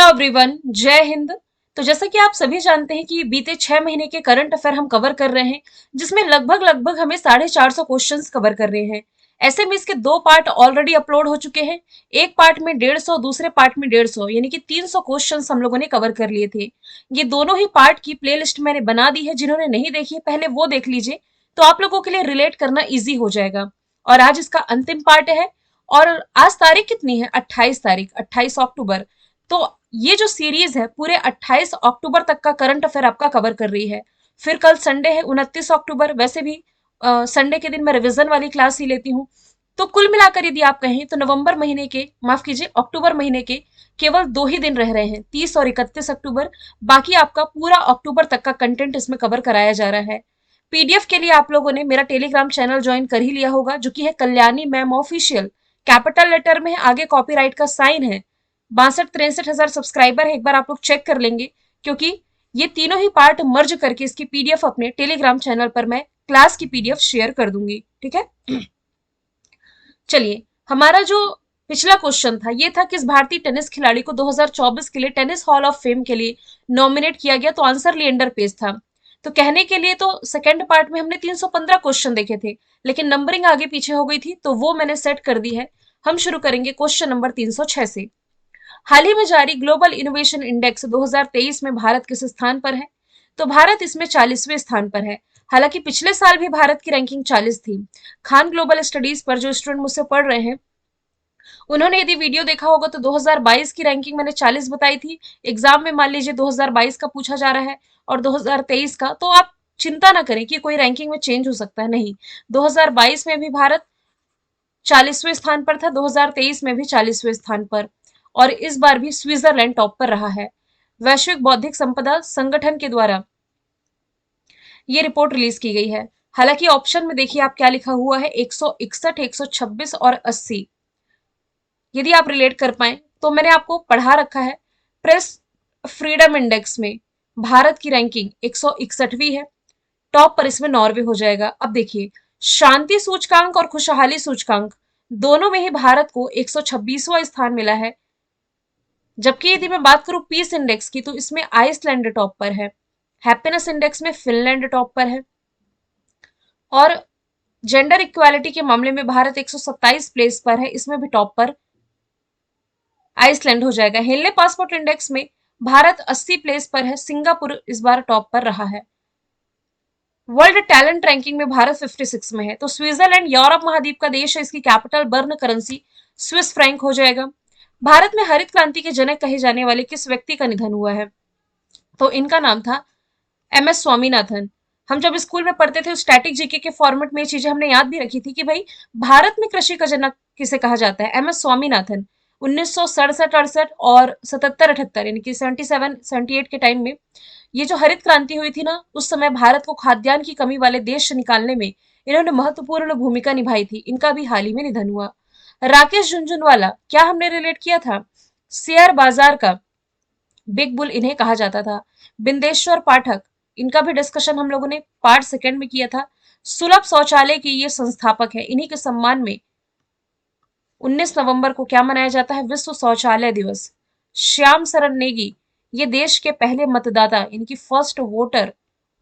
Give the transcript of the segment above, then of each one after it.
Everyone, जय हिंद। तो जैसा कि आप सभी जानते हैं कि बीते 6 महीने के करंट अफेयर हम कवर कर रहे हैं, जिसमें लगभग लगभग हमें 450 क्वेश्चंस कवर कर रहे हैं। ऐसे में इसके दो पार्ट ऑलरेडी अपलोड हो चुके हैं। एक पार्ट में 150, दूसरे पार्ट में 150, यानी कि 300 क्वेश्चंस हम लोगों ने कवर कर लिए थे। ये दोनों ही पार्ट की प्लेलिस्ट मैंने बना दी है। जिन्होंने नहीं देखी है पहले वो देख लीजिए, तो आप लोगों के लिए रिलेट करना ईजी हो जाएगा। और आज इसका अंतिम पार्ट है। और आज तारीख कितनी है? 28 तारीख, 28 अक्टूबर। तो ये जो सीरीज है पूरे 28 अक्टूबर तक का करंट अफेयर आपका कवर कर रही है। फिर कल संडे है 29 अक्टूबर। वैसे भी संडे के दिन मैं रिवीजन वाली क्लास ही लेती हूँ। तो कुल मिलाकर यदि आप कहें तो नवंबर महीने के, माफ कीजिए, अक्टूबर महीने के केवल 2 ही दिन रह रहे हैं, 30 और 31 अक्टूबर। बाकी आपका पूरा अक्टूबर तक का कंटेंट इसमें कवर कराया जा रहा है। पीडीएफ के लिए आप लोगों ने मेरा टेलीग्राम चैनल ज्वाइन कर ही लिया होगा, जो कि है Kalyani ma'am official. Capital letter में है, आगे कॉपीराइट का साइन है। 62-63 हजार सब्सक्राइबर है। एक बार आप लोग चेक कर लेंगे, क्योंकि ये तीनों ही पार्ट मर्ज करके इसकी पीडीएफ अपने टेलीग्राम चैनल पर मैं क्लास की पीडीएफ शेयर कर दूंगी। ठीक है। चलिए, हमारा जो पिछला क्वेश्चन था ये था, किस भारतीय टेनिस खिलाड़ी को 2024 के लिए टेनिस हॉल ऑफ फेम के लिए नॉमिनेट किया गया? तो आंसर लिएंडर पेस था। तो कहने के लिए तो सेकंड पार्ट में हमने 315 क्वेश्चन देखे थे, लेकिन नंबरिंग आगे पीछे हो गई थी, तो वो मैंने सेट कर दी है। हम शुरू करेंगे क्वेश्चन नंबर 306 से। हाल ही में जारी ग्लोबल इनोवेशन इंडेक्स 2023 में भारत किस स्थान पर है? तो भारत इसमें 40वें स्थान पर है। हालांकि पिछले साल भी भारत की रैंकिंग 40 थी। खान ग्लोबल स्टडीज पर जो स्टूडेंट मुझसे पढ़ रहे हैं, उन्होंने यदि वीडियो देखा होगा तो 2022 की रैंकिंग मैंने 40 बताई थी। एग्जाम में मान लीजिए 2022 का पूछा जा रहा है और 2023 का, तो आप चिंता ना करें कि कोई रैंकिंग में चेंज हो सकता है। नहीं, 2022 में भी भारत 40वें स्थान पर था, 2023 में भी 40वें स्थान पर। और इस बार भी स्विट्जरलैंड टॉप पर रहा है। वैश्विक बौद्धिक संपदा संगठन के द्वारा ये रिपोर्ट रिलीज की गई है। हालांकि ऑप्शन में देखिए आप क्या लिखा हुआ है, 161, 126 और 80। यदि आप रिलेट कर पाए तो मैंने आपको पढ़ा रखा है। प्रेस फ्रीडम इंडेक्स में भारत की रैंकिंग 161वीं है। टॉप पर इसमें नॉर्वे हो जाएगा। अब देखिए, शांति सूचकांक और खुशहाली सूचकांक दोनों में ही भारत को 126वां स्थान मिला है। जबकि यदि मैं बात करूं पीस इंडेक्स की, तो इसमें आइसलैंड टॉप पर है। हैप्पीनेस इंडेक्स में फिनलैंड टॉप पर है। और जेंडर इक्वालिटी के मामले में भारत 127 प्लेस पर है, इसमें भी टॉप पर आइसलैंड हो जाएगा। हेनले पासपोर्ट इंडेक्स में भारत 80 प्लेस पर है, सिंगापुर इस बार टॉप पर रहा है। वर्ल्ड टैलेंट रैंकिंग में भारत 56 में है। तो स्विट्जरलैंड यूरोप महाद्वीप का देश है, इसकी capital Bern currency Swiss Frank हो जाएगा। भारत में हरित क्रांति के जनक कहे जाने वाले किस व्यक्ति का निधन हुआ है? तो इनका नाम था MS स्वामीनाथन। हम जब स्कूल में पढ़ते थे, स्टैटिक जीके के फॉर्मेट में ये चीजें हमने याद भी रखी थी कि भाई भारत में कृषि का जनक किसे कहा जाता है? MS स्वामीनाथन। 1967-68 और 77-78, यानी कि 77-78 के टाइम में ये जो हरित क्रांति हुई थी ना, उस समय भारत को खाद्यान्न की कमी वाले देश से निकालने में इन्होंने महत्वपूर्ण भूमिका निभाई थी। इनका भी हाल ही में निधन हुआ। राकेश झुनझुनवाला, क्या हमने रिलेट किया था? शेयर बाजार का बिग बुल इन्हें कहा जाता था। बिंदेश्वर पाठक, इनका भी डिस्कशन हम लोगों ने पार्ट सेकंड में किया था। सुलभ शौचालय की ये संस्थापक है। इन्हीं के सम्मान में 19 नवंबर को क्या मनाया जाता है? विश्व शौचालय दिवस। श्याम सरन नेगी, ये देश के पहले मतदाता, इनकी फर्स्ट वोटर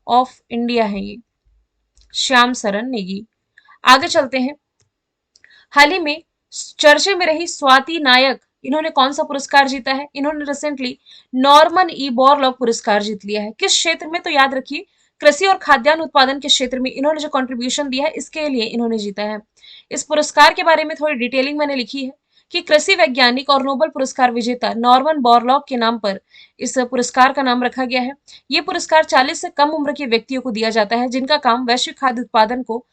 ऑफ इंडिया है ये, श्याम सरन नेगी। आगे चलते हैं। हाल ही में चर्चे में रही स्वाति नायक, इन्होंने कौन सा पुरस्कार जीता है? इन्होंने रिसेंटली नॉर्मन ई बोरलॉग पुरस्कार जीत लिया है। किस क्षेत्र में? तो याद रखिए, कृषि और खाद्यान्न उत्पादन के क्षेत्र में इन्होंने जो कंट्रीब्यूशन दिया है, इसके लिए इन्होंने जीता है। इस पुरस्कार के बारे में थोड़ी डिटेलिंग मैंने लिखी है कि कृषि वैज्ञानिक और नोबेल पुरस्कार विजेता नॉर्मन बोरलॉग के नाम पर इस पुरस्कार का नाम रखा गया है। ये पुरस्कार 40 से कम उम्र के व्यक्तियों को दिया जाता है, जिनका काम वैश्विक खाद्य उत्पादन को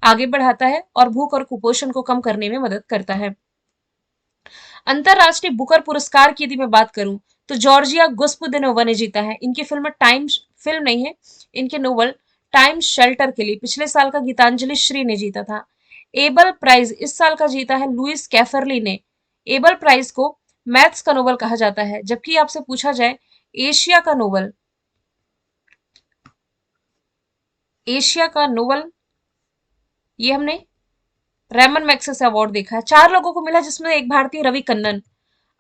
आगे बढ़ाता है और भूख और कुपोषण को कम करने में मदद करता है। अंतरराष्ट्रीय बुकर पुरस्कार की यदि मैं बात करूं, तो जॉर्जिया गुस्पुदिनोवा ने जीता है। इनकी फिल्म फिल्म नहीं है, इनके नोवेल टाइम शेल्टर के लिए पिछले साल का गीतांजलि श्री ने जीता था। एबल प्राइज इस साल का जीता है लुइस कैफरली ने। एबल प्राइज को मैथ्स का नोबल कहा जाता है। जबकि आपसे पूछा जाए एशिया का नोबल, एशिया का नोबल ये हमने रेमन मैग्सेसे अवार्ड देखा है। 4 लोगों को मिला, जिसमें एक भारतीय रवि कन्नन।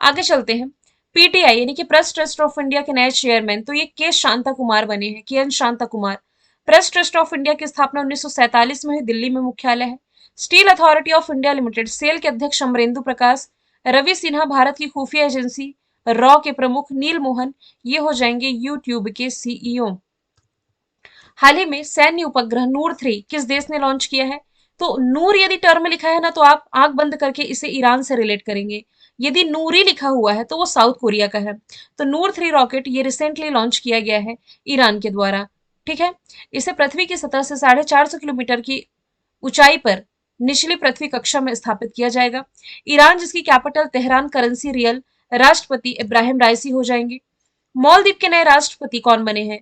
आगे चलते हैं। पीटीआई यानी कि प्रेस ट्रस्ट ऑफ इंडिया के नए चेयरमैन तो ये के शांता कुमार बने हैं, K N Shanta Kumar. Press Trust of India की स्थापना 1947 में हुई, दिल्ली में मुख्यालय है। Steel Authority of India Limited, SAIL के अध्यक्ष अमरेंदु प्रकाश। रवि सिन्हा भारत की खुफिया एजेंसी रॉ के प्रमुख। नील मोहन ये हो जाएंगे यूट्यूब के सीईओ। हाल ही में सैन्य उपग्रह नूर 3 किस देश ने लॉन्च किया है? तो नूर यदि टर्म लिखा है ना तो आप आंख बंद करके इसे ईरान से रिलेट करेंगे। यदि नूरी लिखा हुआ है तो वो साउथ कोरिया का है। तो नूर 3 रॉकेट ये रिसेंटली लॉन्च किया गया है ईरान के द्वारा। ठीक है। इसे पृथ्वी की सतह से 450 किलोमीटर की ऊंचाई पर निचली पृथ्वी कक्षा में स्थापित किया जाएगा। ईरान जिसकी कैपिटल तेहरान, करेंसी रियल, राष्ट्रपति इब्राहिम राइसी हो जाएंगे। मालदीव के नए राष्ट्रपति कौन बने हैं?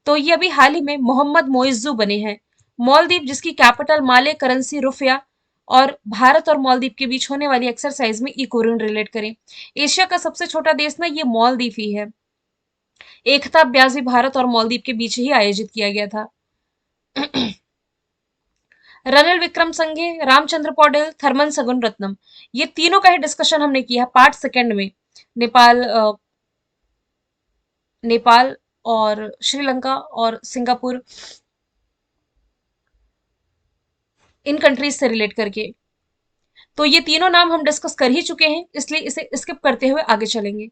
तो ये अभी हाल ही में मोहम्मद मोइज्जू बने हैं। मालदीव जिसकी कैपिटल माले, करेंसी रुपया, और भारत और मालदीव के बीच होने वाली एक्सरसाइज में इक्वल रिलेट करें। एशिया का सबसे छोटा देश ना ये मालदीव ही है। एकता अभ्यास भी भारत और मालदीव के बीच ही आयोजित किया गया था। रनिल विक्रमसिंघे, रामचंद्र पौडेल, थरमन सगुन रत्नम, ये तीनों का ही डिस्कशन हमने किया है पार्ट सेकंड में। नेपाल नेपाल और श्रीलंका और सिंगापुर, इन कंट्रीज से रिलेट करके। तो ये तीनों नाम हम डिस्कस कर ही चुके हैं, इसलिए इसे स्किप करते हुए आगे चलेंगे।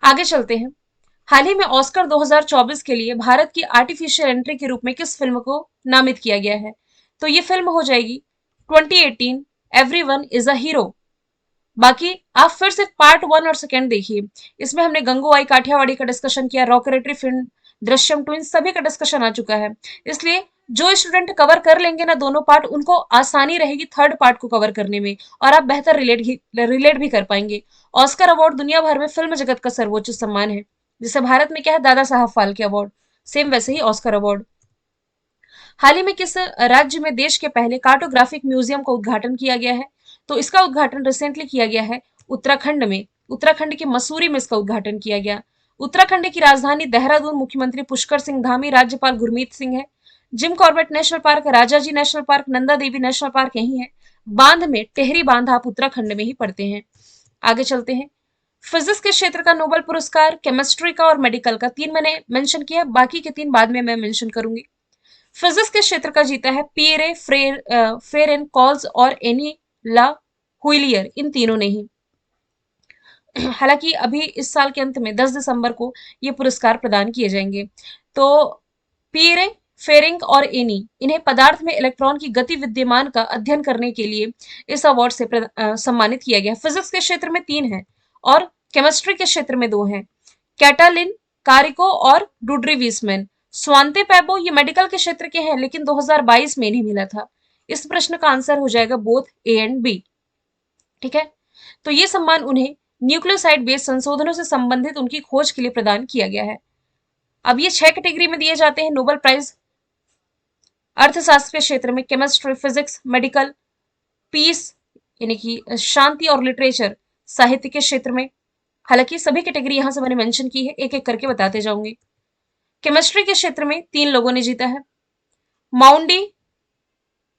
आगे चलते हैं। हाल ही में ऑस्कर 2024 के लिए भारत की आर्टिफिशियल एंट्री के रूप में किस फिल्म को नामित किया गया है? तो ये फिल्म हो जाएगी 2018 एवरीवन इज अ हीरो। बाकी आप फिर से पार्ट 1 और सेकंड देखिए। इसमें हमने गंगूबाई काठियावाड़ी का डिस्कशन किया, रॉकेटरी फिल्म, दृश्यम 2, इन सभी का डिस्कशन आ चुका है। इसलिए जो स्टूडेंट कवर कर लेंगे ना दोनों पार्ट, उनको आसानी रहेगी थर्ड पार्ट को कवर करने में, और आप बेहतर रिलेट भी कर पाएंगे। ऑस्कर अवार्ड दुनिया भर में फिल्म जगत का सर्वोच्च सम्मान है। जैसे भारत में क्या है, दादा साहब फाल्के अवार्ड, सेम वैसे ही ऑस्कर अवार्ड। हाल ही में किस राज्य में देश के पहले कार्टोग्राफिक म्यूजियम का उद्घाटन किया गया है? तो इसका उद्घाटन रिसेंटली किया गया है उत्तराखंड में। उत्तराखंड के मसूरी में इसका उद्घाटन किया गया। उत्तराखंड की राजधानी देहरादून, मुख्यमंत्री पुष्कर सिंह धामी, राज्यपाल गुरमीत सिंह है। Jim Corbett national park, Rajaji national park, Nanda Devi national park यही है। बांध में टेहरी बांध आप उत्तराखंड में ही पड़ते हैं। आगे चलते हैं। फिजिक्स के क्षेत्र का नोबेल पुरस्कार, केमिस्ट्री का और मेडिकल का, 3 मैंने मेंशन किया, बाकी के 3 बाद में मैं मेंशन करूंगी। फिजिक्स के क्षेत्र का जीता है पियरे फेरेनकॉल्स और एनी ला हुइलियर, इन तीनों ने ही। हालांकि अभी इस साल के अंत में 10 दिसंबर को ये पुरस्कार प्रदान किए जाएंगे। तो पियरे, फेरिंग और एनी, इन्हें पदार्थ में इलेक्ट्रॉन की गति विद्यमान का अध्ययन करने के लिए इस अवार्ड से सम्मानित किया गया। फिजिक्स के क्षेत्र में 3 हैं और केमिस्ट्री के क्षेत्र में 2 हैं, कैटालिन कारिको और डूड्री वीसमैन। स्वांते पैबो ये मेडिकल के क्षेत्र के हैं, लेकिन 2022 में इन्हें मिला था। इस प्रश्न का आंसर हो जाएगा बोथ ए एंड बी। ठीक है। तो ये सम्मान उन्हें न्यूक्लियोसाइड बेस्ड संशोधनों से संबंधित उनकी खोज के लिए प्रदान किया गया है। अब ये 6 कैटेगरी में दिए जाते हैं नोबेल प्राइज। अर्थशास्त्र के क्षेत्र में केमिस्ट्री, फिजिक्स, मेडिकल, पीस यानी कि शांति, और लिटरेचर साहित्य के क्षेत्र में। हालांकि सभी कैटेगरी यहां से मैंने मेंशन की है, एक एक करके बताते जाऊंगी। केमिस्ट्री के क्षेत्र में 3 लोगों ने जीता है,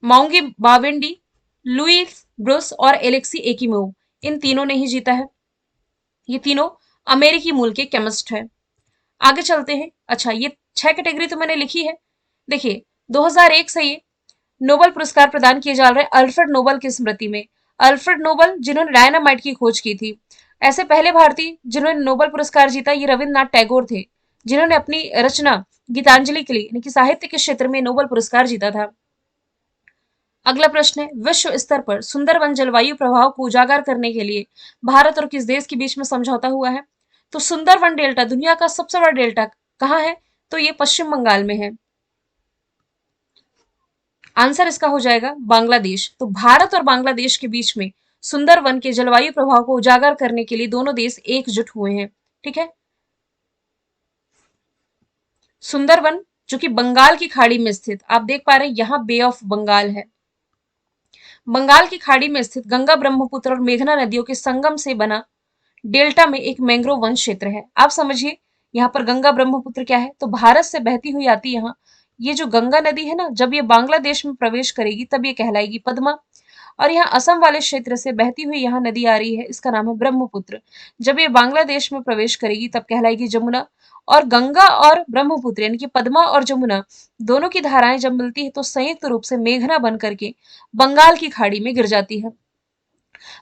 माउंगी बावेंडी, लुइस ब्रुस और एलेक्सी एकिमोव, इन तीनों ने ही जीता है। ये तीनों अमेरिकी मूल के केमिस्ट हैं। आगे चलते हैं। अच्छा, ये 6 कैटेगरी तो मैंने लिखी है। देखिए 2001 से ये नोबेल पुरस्कार प्रदान किए जा रहे हैं अल्फ्रेड नोबेल की स्मृति में। अल्फ्रेड नोबेल जिन्होंने डायनामाइट की खोज की थी। ऐसे पहले भारतीय जिन्होंने नोबेल पुरस्कार जीता ये रविन्द्रनाथ टैगोर थे, जिन्होंने अपनी रचना गीतांजलि के लिए यानी कि साहित्य के क्षेत्र में नोबेल पुरस्कार जीता था। अगला प्रश्न है, विश्व स्तर पर सुंदरवन जलवायु प्रभाव को उजागर करने के लिए भारत और किस देश के बीच में समझौता हुआ है? तो सुंदरवन डेल्टा दुनिया का सबसे बड़ा डेल्टा कहाँ है? तो ये पश्चिम बंगाल में है। आंसर इसका हो जाएगा बांग्लादेश। तो भारत और बांग्लादेश के बीच में सुंदरवन के जलवायु प्रभाव को उजागर करने के लिए दोनों देश एकजुट हुए हैं। ठीक है। सुंदरवन जो कि बंगाल की खाड़ी में स्थित, आप देख पा रहे हैं यहां बे ऑफ बंगाल है। बंगाल की खाड़ी में स्थित गंगा, ब्रह्मपुत्र और मेघना नदियों के संगम से बना डेल्टा में एक मैंग्रोव वन क्षेत्र है। आप समझिए यहाँ पर गंगा ब्रह्मपुत्र क्या है, तो भारत से बहती हुई आती यहाँ ये जो गंगा नदी है ना, जब ये बांग्लादेश में प्रवेश करेगी तब ये कहलाएगी पद्मा। और यहाँ असम वाले क्षेत्र से बहती हुई यहाँ नदी आ रही है, इसका नाम है ब्रह्मपुत्र। जब ये बांग्लादेश में प्रवेश करेगी तब कहलाएगी जमुना। और गंगा और ब्रह्मपुत्र यानी कि पद्मा और जमुना दोनों की धाराएं जब मिलती है तो संयुक्त रूप से मेघना बन करके बंगाल की खाड़ी में गिर जाती है।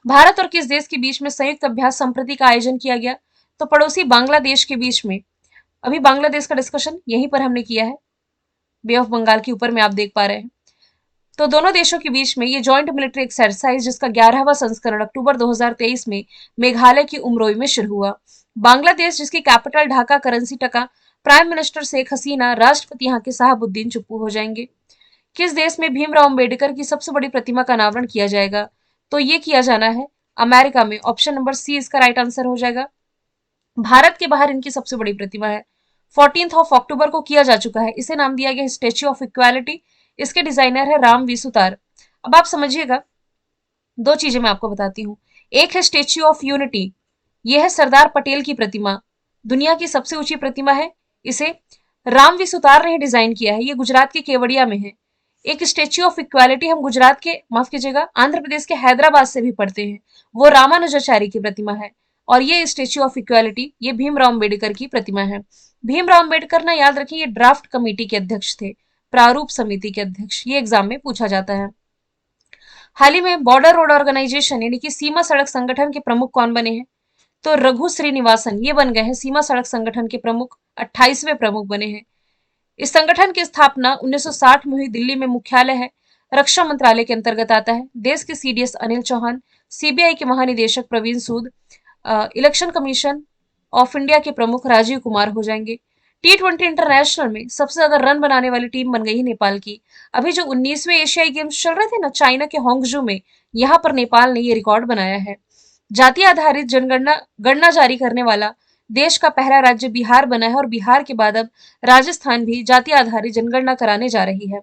भारत और किस देश के बीच में संयुक्त अभ्यास संप्रति का आयोजन किया गया? तो पड़ोसी बांग्लादेश के बीच में। अभी बांग्लादेश का डिस्कशन यहीं पर हमने किया है, बे ऑफ बंगाल के ऊपर में आप देख पा रहे हैं। तो दोनों देशों के बीच में ये जॉइंट मिलिट्री एक्सरसाइज जिसका 11वां संस्करण अक्टूबर 2023 में मेघालय की उमरोई में शुरू हुआ। बांग्लादेश जिसकी कैपिटल ढाका करेंसी टका, प्राइम मिनिस्टर शेख हसीना, राष्ट्रपति यहाँ के साहबुद्दीन चुप्पू हो जाएंगे। किस देश में भीमराव अंबेडकर की सबसे बड़ी प्रतिमा का अनावरण किया जाएगा? तो ये किया जाना है अमेरिका में। ऑप्शन नंबर सी इसका राइट आंसर हो जाएगा। भारत के बाहर इनकी सबसे बड़ी प्रतिमा है। 14 अक्टूबर को किया जा चुका है। इसे नाम दिया गया स्टेच्यू ऑफ इक्वालिटी। इसके डिजाइनर है राम विसुतार। अब आप समझिएगा, दो चीजें मैं आपको बताती हूँ। एक है स्टेच्यू ऑफ यूनिटी, यह है सरदार पटेल की प्रतिमा, दुनिया की सबसे ऊंची प्रतिमा है। इसे राम विसुतार ने डिजाइन किया है। ये गुजरात के केवड़िया में है। एक स्टेच्यू ऑफ इक्वालिटी हम गुजरात के, माफ कीजिएगा, आंध्र प्रदेश के हैदराबाद से भी पढ़ते हैं, वो रामानुजाचारी की प्रतिमा है। और ये स्टेच्यू ऑफ इक्वालिटी ये भीमराव अंबेडकर की प्रतिमा है। भीमराव अंबेडकर ना, याद रखिए, ये ड्राफ्ट कमेटी के अध्यक्ष थे, प्रारूप समिति के अध्यक्ष। ये एग्जाम में पूछा जाता है। हाल ही में बॉर्डर रोड ऑर्गेनाइजेशन यानी कि सीमा सड़क संगठन के प्रमुख कौन बने हैं? तो रघु श्रीनिवासन ये बन गए हैं सीमा सड़क संगठन के प्रमुख, 28वें प्रमुख बने हैं। इस संगठन की स्थापना 1960 में हुई। दिल्ली में मुख्यालय है। रक्षा मंत्रालय के अंतर्गत आता है। देश के सीडीएस अनिल चौहान, सीबीआई के महानिदेशक प्रवीण सूद, इलेक्शन कमीशन ऑफ इंडिया के प्रमुख राजीव कुमार हो जाएंगे। T20 इंटरनेशनल में सबसे ज्यादा रन बनाने वाली टीम बन गई है नेपाल की। अभी जो 19वें एशियाई गेम्स चल रहे थे ना चाइना के होंगजू में, यहाँ पर नेपाल ने ये रिकॉर्ड बनाया है। जाति आधारित जनगणना गणना जारी करने वाला देश का पहला राज्य बिहार बना है और बिहार के बाद अब राजस्थान भी जाति आधारित जनगणना कराने जा रही है।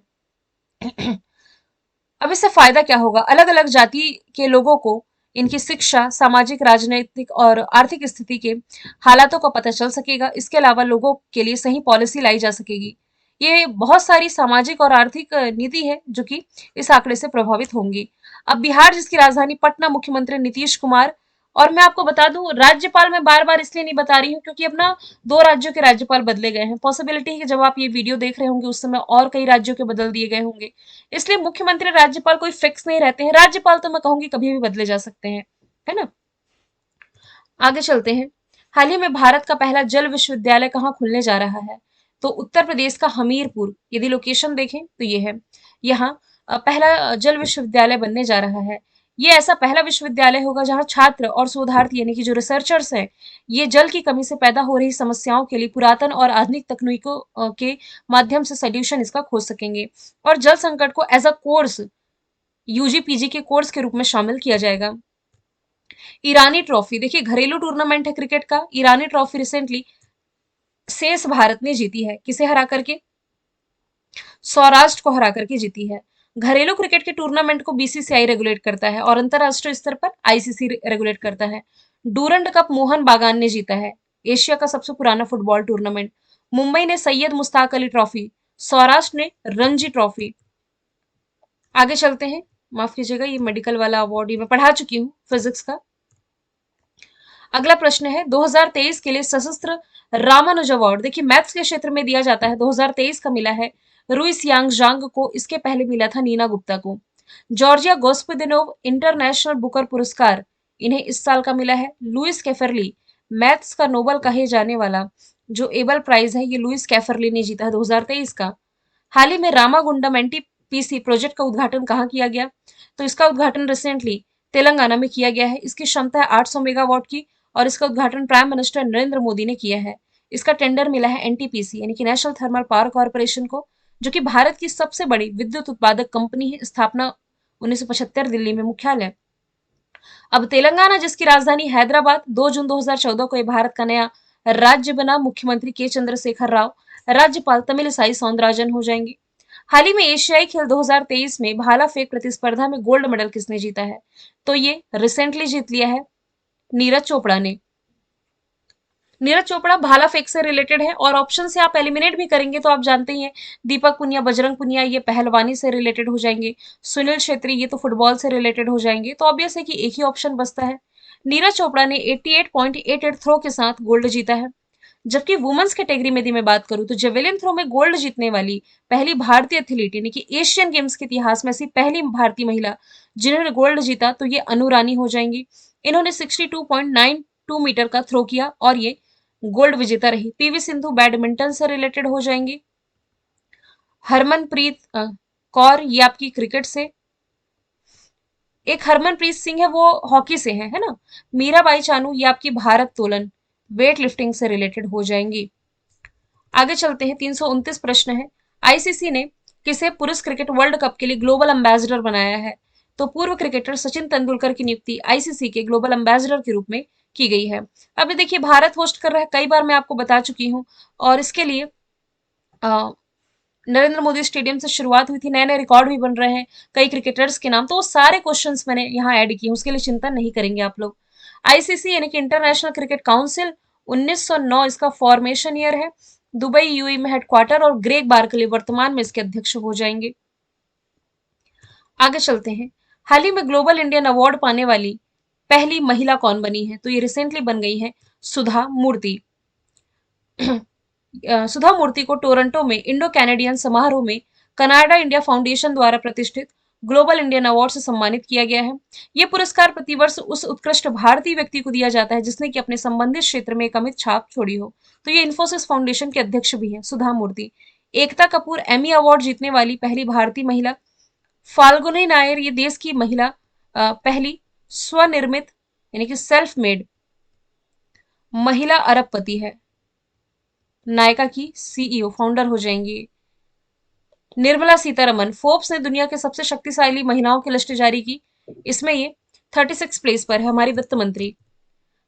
अब इससे फायदा क्या होगा? अलग अलग जाति के लोगों को इनकी शिक्षा, सामाजिक, राजनीतिक और आर्थिक स्थिति के हालातों का पता चल सकेगा। इसके अलावा लोगों के लिए सही पॉलिसी लाई जा सकेगी। ये बहुत सारी सामाजिक और आर्थिक नीति है जो कि इस आंकड़े से प्रभावित होंगी। अब बिहार जिसकी राजधानी पटना, मुख्यमंत्री नीतीश कुमार। और मैं आपको बता दूं, राज्यपाल मैं बार बार इसलिए नहीं बता रही हूँ क्योंकि अपना 2 राज्यों के राज्यपाल बदले गए हैं। पॉसिबिलिटी है कि जब आप ये वीडियो देख रहे होंगे उस समय और कई राज्यों के बदल दिए गए होंगे, इसलिए मुख्यमंत्री राज्यपाल कोई फिक्स नहीं रहते हैं। राज्यपाल तो मैं कहूंगी कभी भी बदले जा सकते हैं, है ना। आगे चलते हैं। हाल ही में भारत का पहला जल विश्वविद्यालय कहाँ खुलने जा रहा है? तो उत्तर प्रदेश का हमीरपुर। यदि लोकेशन देखें तो ये है। यहाँ पहला जल विश्वविद्यालय बनने जा रहा है। ये ऐसा पहला विश्वविद्यालय होगा जहाँ छात्र और शोधार्थी यानी कि जो रिसर्चर्स हैं, ये जल की कमी से पैदा हो रही समस्याओं के लिए पुरातन और आधुनिक तकनीकों के माध्यम से सोल्यूशन इसका खोज सकेंगे। और जल संकट को as a course, UG PG के कोर्स के रूप में शामिल किया जाएगा। ईरानी ट्रॉफी, देखिए घरेलू टूर्नामेंट है क्रिकेट का। ईरानी ट्रॉफी रिसेंटली शेष भारत ने जीती है। किसे हरा करके? सौराष्ट्र को हरा करके जीती है। घरेलू क्रिकेट के टूर्नामेंट को बीसीसीआई रेगुलेट करता है और अंतरराष्ट्रीय स्तर पर आईसीसी रेगुलेट करता है। डूरंड कप मोहन बागान ने जीता है, एशिया का सबसे पुराना फुटबॉल टूर्नामेंट। मुंबई ने सैयद मुश्ताक अली ट्रॉफी, सौराष्ट्र ने रणजी ट्रॉफी। आगे चलते हैं। माफ कीजिएगा, ये मेडिकल वाला अवार्ड ही मैं पढ़ा चुकी हूँ फिजिक्स का। अगला प्रश्न है 2023 के लिए सशस्त्र रामानुज अवार्ड। देखिए मैथ्स के क्षेत्र में दिया जाता है। 2023 का मिला है रुइस यांगजांग को। इसके पहले मिला था नीना गुप्ता को। जॉर्जिया गोस्पदिनोव इंटरनेशनल बुकर पुरस्कार इन्हें इस साल का मिला है। लुइस कैफरली, मैथ्स का नोबल कहे जाने वाला जो एबल प्राइज है, ये लुइस कैफरली ने जीता है 2023 का। हाल ही में रामागुंडम एनटीपीसी प्रोजेक्ट का उद्घाटन कहाँ किया गया? तो इसका उद्घाटन रिसेंटली तेलंगाना में किया गया है। इसकी क्षमता है 800 मेगावाट की और इसका उद्घाटन प्राइम मिनिस्टर नरेंद्र मोदी ने किया है। इसका टेंडर मिला है एनटीपीसी यानी कि नेशनल थर्मल पावर कॉर्पोरेशन को, जो कि भारत की सबसे बड़ी विद्युत उत्पादक कंपनी है। स्थापना 1975, दिल्ली में मुख्यालय। अब तेलंगाना जिसकी राजधानी हैदराबाद, 2 जून 2014 को ये भारत का नया राज्य बना। मुख्यमंत्री के चंद्रशेखर राव, राज्यपाल तमिलिसाई सौंदरराजन हो जाएंगे। हाल ही में एशियाई खेल 2023 में भाला फेंक प्रतिस्पर्धा में गोल्ड मेडल किसने जीता है? तो ये रिसेंटली जीत लिया है नीरज चोपड़ा ने। नीरज चोपड़ा भाला फेंक से रिलेटेड है, और ऑप्शन से आप एलिमिनेट भी करेंगे तो आप जानते ही हैं, दीपक पुनिया, बजरंग पुनिया ये पहलवानी से रिलेटेड हो जाएंगे, सुनील छेत्री ये तो फुटबॉल से रिलेटेड हो जाएंगे, तो ऑब्वियस है कि एक ही ऑप्शन बचता है। नीरज चोपड़ा ने 88.88 थ्रो के साथ गोल्ड जीता है। जबकि वुमेन्स कैटेगरी में यदि मैं बात करूं तो जेवेलिन थ्रो में गोल्ड जीतने वाली पहली भारतीय एथलीट, यानी कि एशियन गेम्स के इतिहास में ऐसी पहली भारतीय महिला जिन्होंने गोल्ड जीता, तो ये अनु रानी हो जाएंगी। इन्होंने 62.92 मीटर का थ्रो किया और ये गोल्ड विजेता रही। पीवी सिंधु बैडमिंटन से रिलेटेड हो जाएंगी। हरमनप्रीत कौर ये आपकी क्रिकेट से, एक हरमनप्रीत सिंह है वो हॉकी से है ना। मीराबाई चानू ये आपकी भारत तोलन वेट लिफ्टिंग से रिलेटेड हो जाएंगी। आगे चलते हैं, 329 प्रश्न है। आईसीसी ने किसे पुरुष क्रिकेट वर्ल्ड कप के लिए ग्लोबल एम्बेसडर बनाया है? तो पूर्व क्रिकेटर सचिन तेंदुलकर की नियुक्ति आईसीसी के ग्लोबल एम्बेसडर के रूप में की गई है। अभी देखिए, भारत होस्ट कर रहा है, कई बार मैं आपको बता चुकी हूँ, और इसके लिए नरेंद्र मोदी स्टेडियम से शुरुआत हुई थी, नए नए रिकॉर्ड भी बन रहे हैं कई क्रिकेटर्स के नाम, तो वो सारे क्वेश्चंस मैंने यहाँ ऐड किए, उसके लिए चिंता नहीं करेंगे आप लोग। आईसीसी यानी कि इंटरनेशनल क्रिकेट काउंसिल, 1909 इसका फॉर्मेशन ईयर है। दुबई यूएई में हेडक्वार्टर, और ग्रेग बार्कले वर्तमान में इसके अध्यक्ष हो जाएंगे। आगे चलते हैं, हाल ही में ग्लोबल इंडियन अवार्ड पाने वाली पहली महिला कौन बनी है? तो ये रिसेंटली बन गई है सुधा मूर्ति। सुधा मूर्ति को टोरंटो में इंडो कैनेडियन समारोह में कनाडा इंडिया फाउंडेशन द्वारा प्रतिष्ठित ग्लोबल इंडियन अवार्ड से सम्मानित किया गया है। यह पुरस्कार प्रतिवर्ष उस उत्कृष्ट भारतीय व्यक्ति को दिया जाता है जिसने कि अपने संबंधित क्षेत्र में एक अमिट छाप छोड़ी हो। तो ये इन्फोसिस फाउंडेशन के अध्यक्ष भी हैं सुधा मूर्ति। एकता कपूर एमी अवार्ड जीतने वाली पहली भारतीय महिला। फाल्गुनी नायर ये देश की महिला पहली स्वनिर्मित यानी कि सेल्फ मेड महिला अरबपति है। नायका की सीईओ फाउंडर हो जाएंगी। निर्मला सीतारमन, फोर्ब्स ने दुनिया के सबसे शक्तिशाली महिलाओं की लिस्ट जारी की, इसमें ये 36 प्लेस पर है, हमारी वित्त मंत्री।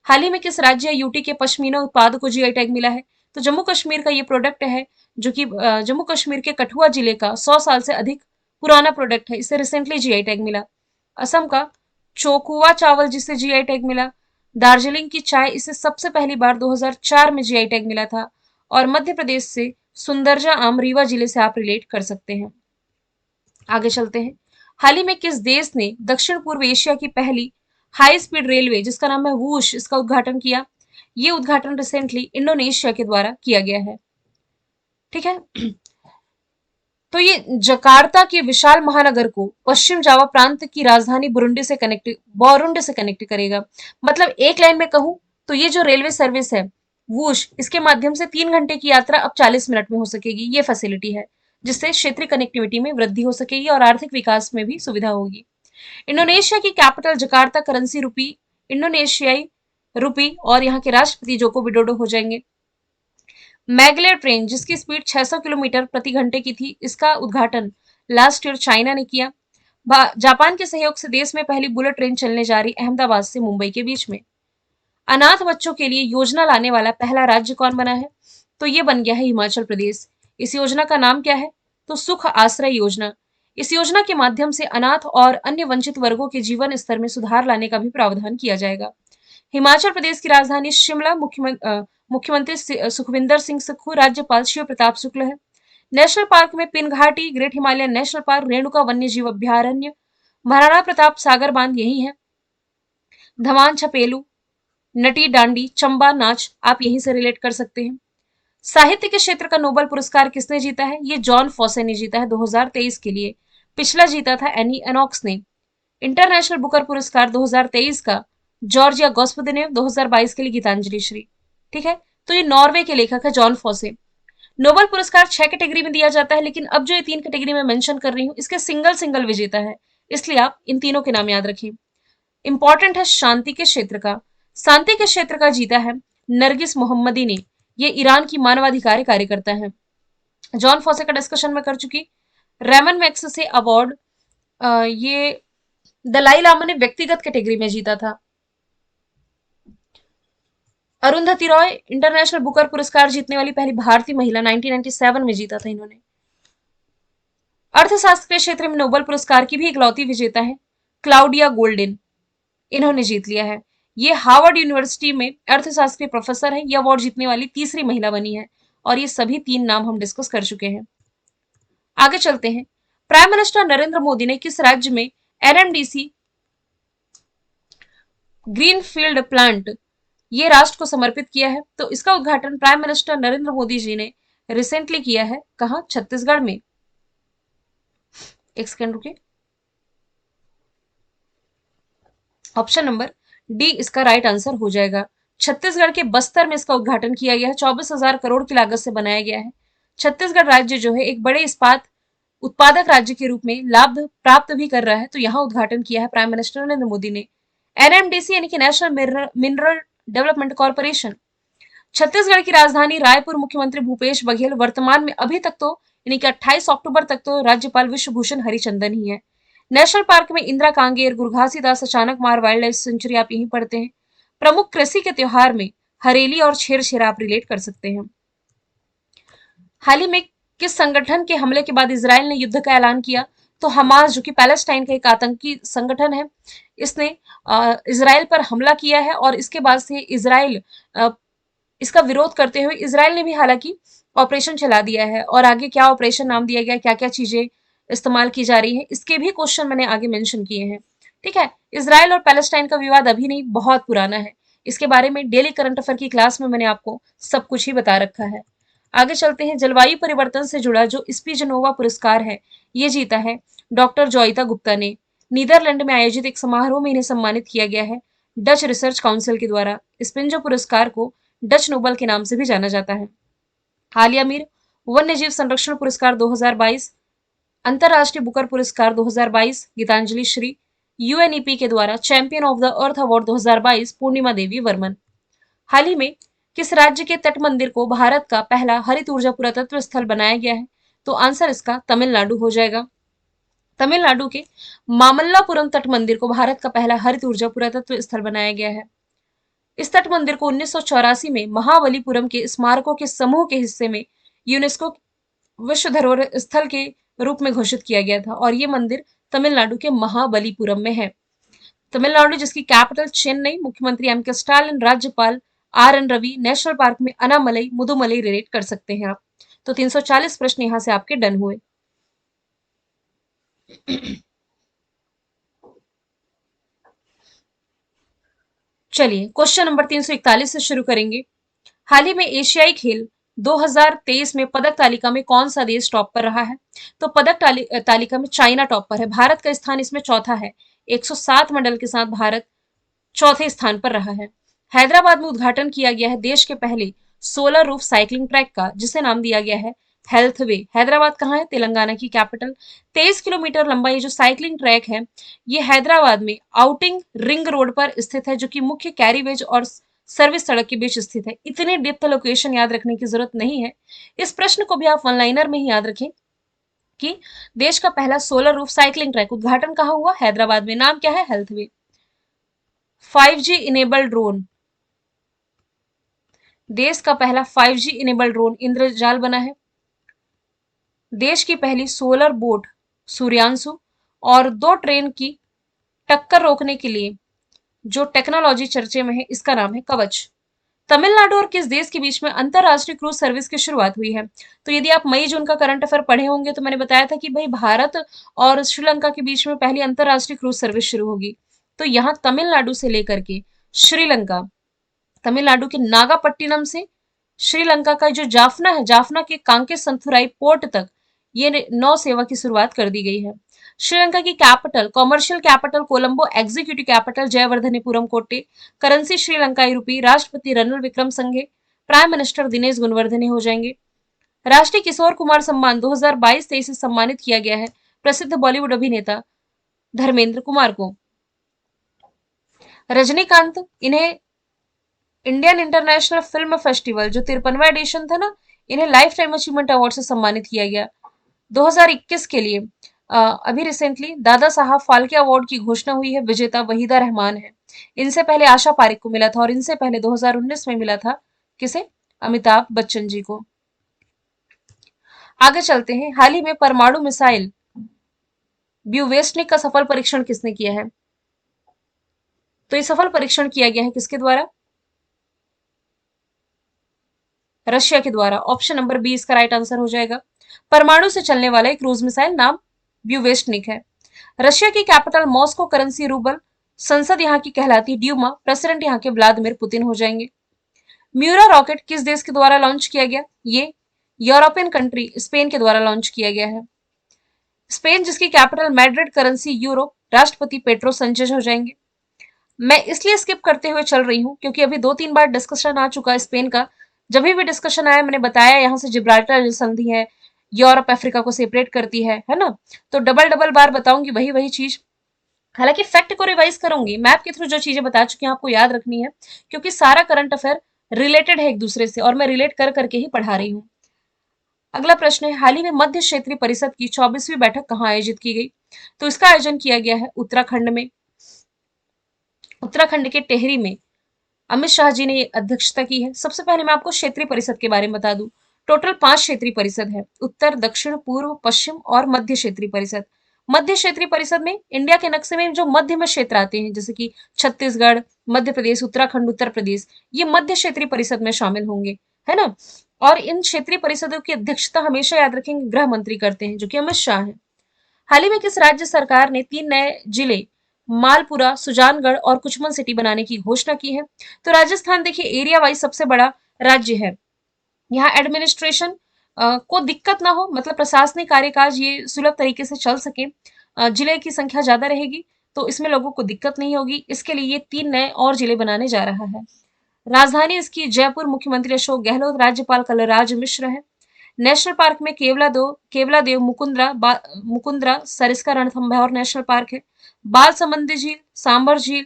हाल ही में किस राज्य या यूटी के पश्मीना उत्पाद को जीआई टैग मिला है? तो जम्मू कश्मीर का ये प्रोडक्ट है, जो कि जम्मू कश्मीर के कठुआ जिले का 100 साल से अधिक पुराना प्रोडक्ट है, इसे रिसेंटली जीआई टैग मिला। असम का चोकुआ चावल जिसे जीआई टैग मिला। दार्जिलिंग की चाय, इसे सबसे पहली बार 2004 में जीआई टैग मिला था। और मध्य प्रदेश से सुंदरजा आम रीवा जिले से आप रिलेट कर सकते हैं। आगे चलते हैं, हाल ही में किस देश ने दक्षिण पूर्व एशिया की पहली हाई स्पीड रेलवे जिसका नाम है वूश इसका उद्घाटन किया? ये उद्घाटन रिसेंटली इंडोनेशिया के द्वारा किया गया है। ठीक है, तो ये जकार्ता के विशाल महानगर को पश्चिम जावा प्रांत की राजधानी बोरुंडी से कनेक्ट करेगा। मतलब एक लाइन में कहूं तो ये जो रेलवे सर्विस है वूश, इसके माध्यम से 3 घंटे की यात्रा अब 40 मिनट में हो सकेगी। ये फैसिलिटी है जिससे क्षेत्रीय कनेक्टिविटी में वृद्धि हो सकेगी और आर्थिक विकास में भी सुविधा होगी। इंडोनेशिया की कैपिटल जकार्ता, करेंसी रुपी, इंडोनेशियाई रुपी, और यहाँ के राष्ट्रपति जोको विडोडो हो जाएंगे। मैगलेव ट्रेन जिसकी स्पीड 600 किलोमीटर प्रति घंटे की थी, इसका उद्घाटन लास्ट ईयर चाइना ने किया। जापान के सहयोग से देश में पहली बुलेट ट्रेन चलने जा रही अहमदाबाद से मुंबई के बीच में। अनाथ बच्चों के लिए योजना लाने वाला पहला राज्य कौन बना है? तो ये बन गया है हिमाचल प्रदेश। इस योजना का नाम क्या है? तो सुख आश्रय योजना। इस योजना के माध्यम से अनाथ और अन्य वंचित वर्गों के जीवन स्तर में सुधार लाने का भी प्रावधान किया जाएगा। हिमाचल प्रदेश की राजधानी शिमला, मुख्यमंत्री सुखविंदर सिंह सुक्खू, राज्यपाल शिव प्रताप शुक्ल है। नेशनल पार्क में पिन घाटी, great Himalayan national park, Renuka वन्य जीव अभ्यारण्य, महाराणा प्रताप सागर बांध यही है। धमान छपेलू, नटी डांडी, चंबा नाच आप यहीं से रिलेट कर सकते हैं। साहित्य के क्षेत्र का नोबेल पुरस्कार किसने जीता है? ये जॉन फॉसे ने जीता है 2023 के लिए। पिछला जीता था एनी एनॉक्स ने। इंटरनेशनल बुकर पुरस्कार 2023 का जॉर्जिया गॉस्पदिनेव, 2022 के लिए गीतांजलि श्री। ठीक है, तो ये नॉर्वे के लेखक है जॉन फॉसे। नोबेल पुरस्कार 6 कैटेगरी में दिया जाता है, लेकिन अब जो ये 3 कैटेगरी में मेंशन कर रही हूँ इसके सिंगल सिंगल विजेता है, इसलिए आप इन तीनों के नाम याद रखें। इंपॉर्टेंट है शांति के क्षेत्र का। शांति के क्षेत्र का जीता है नरगिस मोहम्मदी ने, ये ईरान की मानवाधिकार कार्यकर्ता है। जॉन फॉसे का डिस्कशन में कर चुकी। रेमन मैक्सेसे अवार्ड ये दलाई लामा ने व्यक्तिगत कैटेगरी में जीता था। अरुंधति रॉय इंटरनेशनल बुकर पुरस्कार जीतने वाली पहली भारतीय महिला, 1997 में जीता था इन्होंने। अर्थशास्त्र के क्षेत्र में नोबेल पुरस्कार की भी इकलौती विजेता है क्लाउडिया गोल्डिन, इन्होंने जीत लिया है। ये हार्वर्ड यूनिवर्सिटी में अर्थशास्त्र के प्रोफेसर है। ये अवार्ड जीतने वाली तीसरी महिला बनी है। और ये सभी 3 नाम हम डिस्कस कर चुके हैं। आगे चलते हैं। प्राइम मिनिस्टर नरेंद्र मोदी ने किस राज्य में एनएमडीसी ग्रीनफील्ड प्लांट ये राष्ट्र को समर्पित किया है? तो इसका उद्घाटन प्राइम मिनिस्टर नरेंद्र मोदी जी ने रिसेंटली किया है। कहा? छत्तीसगढ़ में। एक सेकंड रुकिए। ऑप्शन नंबर डी इसका राइट आंसर हो जाएगा। छत्तीसगढ़ के बस्तर में इसका उद्घाटन किया गया है। 24,000 करोड़ की लागत से बनाया गया है। छत्तीसगढ़ राज्य जो है एक बड़े इस्पात उत्पादक राज्य के रूप में लाभ प्राप्त भी कर रहा है। तो यहाँ उद्घाटन किया है प्राइम मिनिस्टर नरेंद्र मोदी ने। एनएमडीसी यानी कि national mineral development corporation. Chhattisgarh की राजधानी रायपुर। मुख्यमंत्री भूपेश बघेल वर्तमान में अभी तक तो यानी कि 28 अक्टूबर तक तो राज्यपाल विश्वभूषण हरिचंदन ही है। नेशनल पार्क में इंदिरा कांगेर, गुरघासीदास, अचानक मार वाइल्ड लाइफ सेंचुरी आप यहीं पढ़ते हैं। प्रमुख कृषि के त्योहार में हरेली और छेरछेरा आप रिलेट कर सकते हैं। हाल ही में किस संगठन के हमले के बाद इसराइल ने युद्ध का ऐलान किया? तो हमास जो कि पैलेस्टाइन का एक आतंकी संगठन है, इसने इसराइल पर हमला किया है और इसके बाद से इसराइल इसका विरोध करते हुए इसराइल ने भी हालांकि ऑपरेशन चला दिया है। और आगे क्या ऑपरेशन नाम दिया गया, क्या क्या चीजें इस्तेमाल की जा रही है, इसके भी क्वेश्चन मैंने आगे मेंशन किए हैं। ठीक है। इसराइल और पैलेस्टाइन का विवाद अभी नहीं, बहुत पुराना है। इसके बारे में डेली करंट अफेयर की क्लास में मैंने आपको सब कुछ ही बता रखा है। आगे चलते हैं। जलवायु परिवर्तन से जुड़ा जो स्पीजनोवा पुरस्कार है, ये जीता है डॉक्टर जॉइता गुप्ता ने। नीदरलैंड में आयोजित एक समारोह में इन्हें सम्मानित किया गया है डच रिसर्च काउंसिल के द्वारा। स्पिंजो पुरस्कार को डच नोबल के नाम से भी जाना जाता है। हालिया मीर वन्यजीव संरक्षण पुरस्कार 2022, अंतरराष्ट्रीय बुकर पुरस्कार 2022 गीतांजलि श्री, यूएनईपी के द्वारा champion of the earth award 2022 पूर्णिमा देवी वर्मन। हाल ही में किस राज्य के तट मंदिर को भारत का पहला हरित ऊर्जा पुरातत्व स्थल बनाया गया है? तो आंसर इसका तमिलनाडु हो जाएगा। तमिलनाडु के मामल्लापुरम तट मंदिर को भारत का पहला हरित ऊर्जा पुरातत्व स्थल बनाया गया है। इस तट मंदिर को 1984 में महाबलीपुरम के स्मारकों के समूह के हिस्से में यूनेस्को विश्व धरोहर स्थल के रूप में घोषित किया गया था। और ये मंदिर तमिलनाडु के महाबलीपुरम में है। तमिलनाडु जिसकी कैपिटल चेन्नई, मुख्यमंत्री एम के स्टालिन, राज्यपाल R N Ravi, national park में अनामलई मुदुमलई रिलेट कर सकते हैं आप। तो 340 प्रश्न यहां से आपके डन हुए। चलिए क्वेश्चन नंबर 341 से शुरू करेंगे। हाल ही में एशियाई खेल 2023 में पदक तालिका में कौन सा देश टॉप पर रहा है? तो पदक तालिका में चाइना टॉप पर है। भारत का स्थान इसमें चौथा है। 107 मेडल के साथ भारत चौथे स्थान पर रहा है। हैदराबाद में उद्घाटन किया गया है देश के पहले सोलर रूफ साइकिलिंग ट्रैक का, जिसे नाम दिया गया है हेल्थ वे। हैदराबाद कहाँ है? तेलंगाना की कैपिटल। 23 किलोमीटर लंबा ये जो साइकिलिंग ट्रैक है, ये हैदराबाद में आउटिंग रिंग रोड पर स्थित है, जो कि मुख्य कैरीवेज और सर्विस सड़क के बीच स्थित है। इतनी डेप्थ लोकेशन याद रखने की जरूरत नहीं है। इस प्रश्न को भी आप वन लाइनर में ही याद रखें कि देश का पहला सोलर रूफ साइकिलिंग ट्रैक उद्घाटन कहाँ हुआ? हैदराबाद में। नाम क्या है? हेल्थ वे। 5G इनेबल्ड ड्रोन, देश का पहला 5G इनेबल्ड ड्रोन इंद्रजाल बना है। देश की पहली सोलर बोट सूर्यांशु। और 2 ट्रेन की टक्कर रोकने के लिए जो टेक्नोलॉजी चर्चे में है, इसका नाम है कवच। तमिलनाडु और किस देश के बीच में अंतरराष्ट्रीय क्रूज सर्विस की शुरुआत हुई है? तो यदि आप मई जून का करंट अफेयर पढ़े होंगे तो मैंने बताया था कि भाई भारत और श्रीलंका के बीच में पहली अंतरराष्ट्रीय क्रूज सर्विस शुरू होगी। तो यहाँ तमिलनाडु से लेकर के श्रीलंका, तमिलनाडु के नागापट्टिनम से श्रीलंका का जो जाफना है, जाफना के कांके संथुराई पोर्ट तक ये नौ सेवा की शुरुआत कर दी गई है। श्रीलंका की capital, commercial capital Colombo, executive capital Jayawardenepura Kotte, currency श्रीलंकाई रुपी, राष्ट्रपति रणल विक्रमसिंघे, प्राइम मिनिस्टर दिनेश गुणवर्धने हो जाएंगे। राष्ट्रीय किशोर कुमार सम्मान 2022-23 से सम्मानित किया गया है प्रसिद्ध बॉलीवुड अभिनेता धर्मेंद्र कुमार को। रजनीकांत, इन्हें इंडियन इंटरनेशनल फिल्म फेस्टिवल जो 53वां एडिशन था ना, इन्हें लाइफ टाइम अचीवमेंट अवार्ड से सम्मानित किया गया 2021 के लिए। अभी रिसेंटली दादा साहब फाल्के अवार्ड की घोषणा हुई है। विजेता वहीदा रहमान है। इनसे पहले आशा पारिक को मिला था और इनसे पहले 2019 में मिला था किसे? अमिताभ बच्चन जी को। आगे चलते हैं। हाल ही में परमाणु मिसाइल ब्यूवेस्टनिक का सफल परीक्षण किसने किया है? तो ये सफल परीक्षण किया गया है किसके द्वारा? रशिया के द्वारा। ऑप्शन नंबर बी इसका राइट आंसर हो जाएगा। परमाणु से चलने वाला एक क्रूज मिसाइल, नाम ब्यूवेस्टनिक है। रशिया की कैपिटल मॉस्को, करेंसी रूबल। संसद यहाँ की कहलाती ड्यूमा। प्रेसिडेंट यहाँ के व्लादिमीर पुतिन हो जाएंगे। म्यूरा रॉकेट किस देश के द्वारा लॉन्च किया गया? ये यूरोपियन कंट्री स्पेन के द्वारा लॉन्च किया गया है। स्पेन जिसकी कैपिटल मैड्रिड, करेंसी यूरो। राष्ट्रपति पेट्रो संचेज हो जाएंगे। मैं इसलिए स्किप करते हुए चल रही हूँ क्योंकि अभी 2-3 बार डिस्कशन आ चुका है स्पेन का। जब भी डिस्कशन आया मैंने बताया यहाँ से जिब्राल्टर संधि है, यूरोप अफ्रीका को सेपरेट करती है ना। तो डबल डबल बार बताऊंगी वही वही चीज। हालांकि फैक्ट को रिवाइज करूंगी, मैप के थ्रू जो चीजें बता चुकी हैं आपको याद रखनी है, क्योंकि सारा करंट अफेयर रिलेटेड है एक दूसरे से और मैं रिलेट कर करके ही पढ़ा रही हूँ। अगला प्रश्न है, हाल ही में मध्य क्षेत्रीय परिषद की 24वीं बैठक कहाँ आयोजित की गई? तो इसका आयोजन किया गया है उत्तराखंड में। उत्तराखंड के टेहरी में अमित शाह जी ने अध्यक्षता की है। सबसे पहले मैं आपको क्षेत्रीय परिषद के बारे में बता दूं। टोटल 5 क्षेत्रीय परिषद है, उत्तर, दक्षिण, पूर्व, पश्चिम और मध्य क्षेत्रीय परिषद। मध्य क्षेत्रीय परिषद में इंडिया के नक्शे में जो मध्य में क्षेत्र आते हैं, जैसे कि छत्तीसगढ़, मध्य प्रदेश, उत्तराखंड, उत्तर प्रदेश, ये मध्य क्षेत्रीय परिषद में शामिल होंगे, है ना। और इन क्षेत्रीय परिषदों की अध्यक्षता हमेशा याद रखेंगे गृह मंत्री करते हैं, जो कि अमित शाह है। हाल ही में किस राज्य सरकार ने 3 नए जिले मालपुरा, सुजानगढ़ और कुचमन सिटी बनाने की घोषणा की है? तो राजस्थान देखिए एरिया वाइज सबसे बड़ा राज्य है। यहाँ एडमिनिस्ट्रेशन को दिक्कत ना हो, मतलब प्रशासनिक कार्यकाज ये सुलभ तरीके से चल सके, जिले की संख्या ज्यादा रहेगी तो इसमें लोगों को दिक्कत नहीं होगी, इसके लिए ये 3 नए और जिले बनाने जा रहा है। राजधानी इसकी जयपुर, मुख्यमंत्री अशोक गहलोत, राज्यपाल कलराज मिश्र है। नेशनल पार्क में केवलादेव, मुकुंद्रा, सरिस्का रणथंभौर नेशनल पार्क है। बाल समंदी झील, सांबर झील,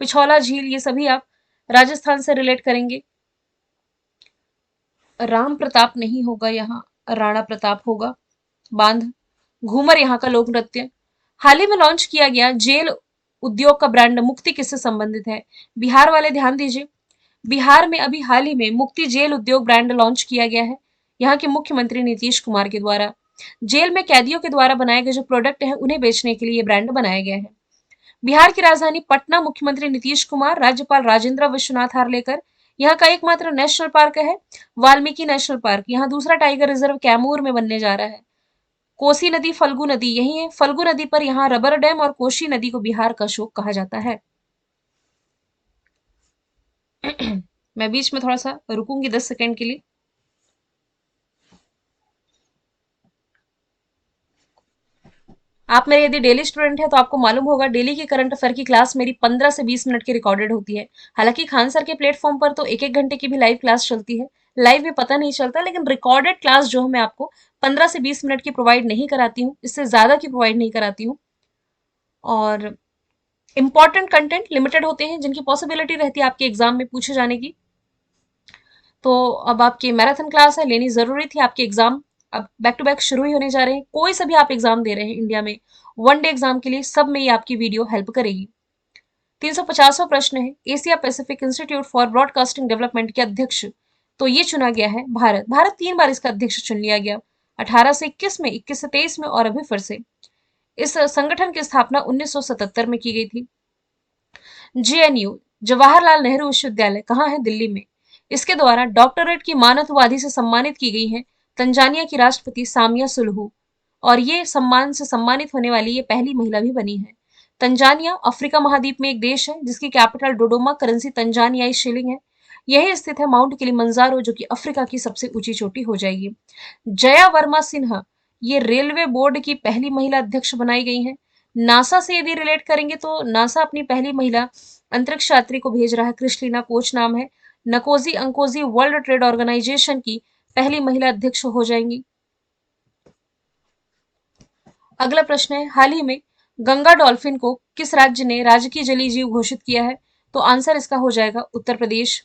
पिछौला झील, ये सभी आप राजस्थान से रिलेट करेंगे। राम प्रताप नहीं होगा यहाँ, राणा प्रताप होगा। बांध, घूमर यहाँ का लोक नृत्य। हाल ही में लॉन्च किया गया जेल उद्योग का ब्रांड मुक्ति किससे संबंधित है? बिहार वाले ध्यान दीजिए, बिहार में अभी हाल ही में मुक्ति जेल उद्योग ब्रांड लॉन्च किया गया है, यहाँ के मुख्यमंत्री नीतीश कुमार के द्वारा। जेल में कैदियों के द्वारा बनाए गए जो प्रोडक्ट हैं उन्हें बेचने के लिए ये ब्रांड बनाया गया है। बिहार की राजधानी पटना, मुख्यमंत्री नीतीश कुमार, राज्यपाल राजेंद्र विश्वनाथ हार्लेकर। यहाँ का एकमात्र नेशनल पार्क है वाल्मीकि नेशनल पार्क। यहाँ दूसरा टाइगर रिजर्व कैमूर में बनने जा रहा है। कोसी नदी, फल्गु नदी यही है। फल्गु नदी पर यहाँ रबर डैम और कोशी नदी को बिहार का शोक कहा जाता है। मैं बीच में थोड़ा सा रुकूंगी 10 सेकेंड के लिए। आप मेरे यदि डेली स्टूडेंट है तो आपको मालूम होगा डेली की करंट अफेयर की क्लास मेरी 15 से 20 मिनट की रिकॉर्डेड होती है। हालांकि खान सर के प्लेटफॉर्म पर तो 1-1 घंटे की भी लाइव क्लास चलती है। लाइव में पता नहीं चलता, लेकिन रिकॉर्डेड क्लास जो है मैं आपको 15 से 20 मिनट की प्रोवाइड नहीं कराती हूँ, इससे ज्यादा की प्रोवाइड नहीं कराती हूँ। और इंपॉर्टेंट कंटेंट लिमिटेड होते हैं जिनकी पॉसिबिलिटी रहती है आपके एग्जाम में पूछे जाने की। तो अब आपकी मैराथन क्लास है, लेनी जरूरी थी। आपके एग्जाम अब बैक टू बैक शुरू ही होने जा रहे हैं। कोई सा भी आप एग्जाम दे रहे हैं इंडिया में, 1 डे एग्जाम के लिए, सब में ये आपकी वीडियो हेल्प करेगी। 350वां प्रश्न है, Asia Pacific institute for broadcasting development के अध्यक्ष तो ये चुना गया है भारत। भारत 3 बार इसका अध्यक्ष चुन लिया गया, 18 से 21 में, 21 से 23 में और अभी फिर से। इस संगठन की स्थापना 1977 में की गई थी। जेएनयू, जवाहरलाल नेहरू विश्वविद्यालय कहाँ है? दिल्ली में। इसके द्वारा डॉक्टरेट की मानद उपाधि से सम्मानित की गई है तंजानिया की राष्ट्रपति सामिया सुलहू, और ये सम्मान से सम्मानित होने वाली ये पहली महिला भी बनी है। तंजानिया अफ्रीका महाद्वीप में एक देश है जिसकी कैपिटल डोडोमा, करेंसी तंजानियाई शिलिंग है। यही स्थित है माउंट किलिमंजारो, जो कि अफ्रीका की सबसे ऊंची चोटी हो जाएगी। जया वर्मा सिन्हा ये रेलवे बोर्ड की पहली महिला अध्यक्ष बनाई गई है। नासा से यदि रिलेट करेंगे तो नासा अपनी पहली महिला अंतरिक्ष यात्री को भेज रहा है, क्रिस्टिना कोच नाम है। नकोजी अंकोजी वर्ल्ड ट्रेड ऑर्गेनाइजेशन की पहली महिला अध्यक्ष हो जाएंगी। अगला प्रश्न है, हाल ही में गंगा डॉल्फिन को किस राज्य ने राजकीय जलीय जीव घोषित किया है? तो आंसर इसका हो जाएगा उत्तर प्रदेश।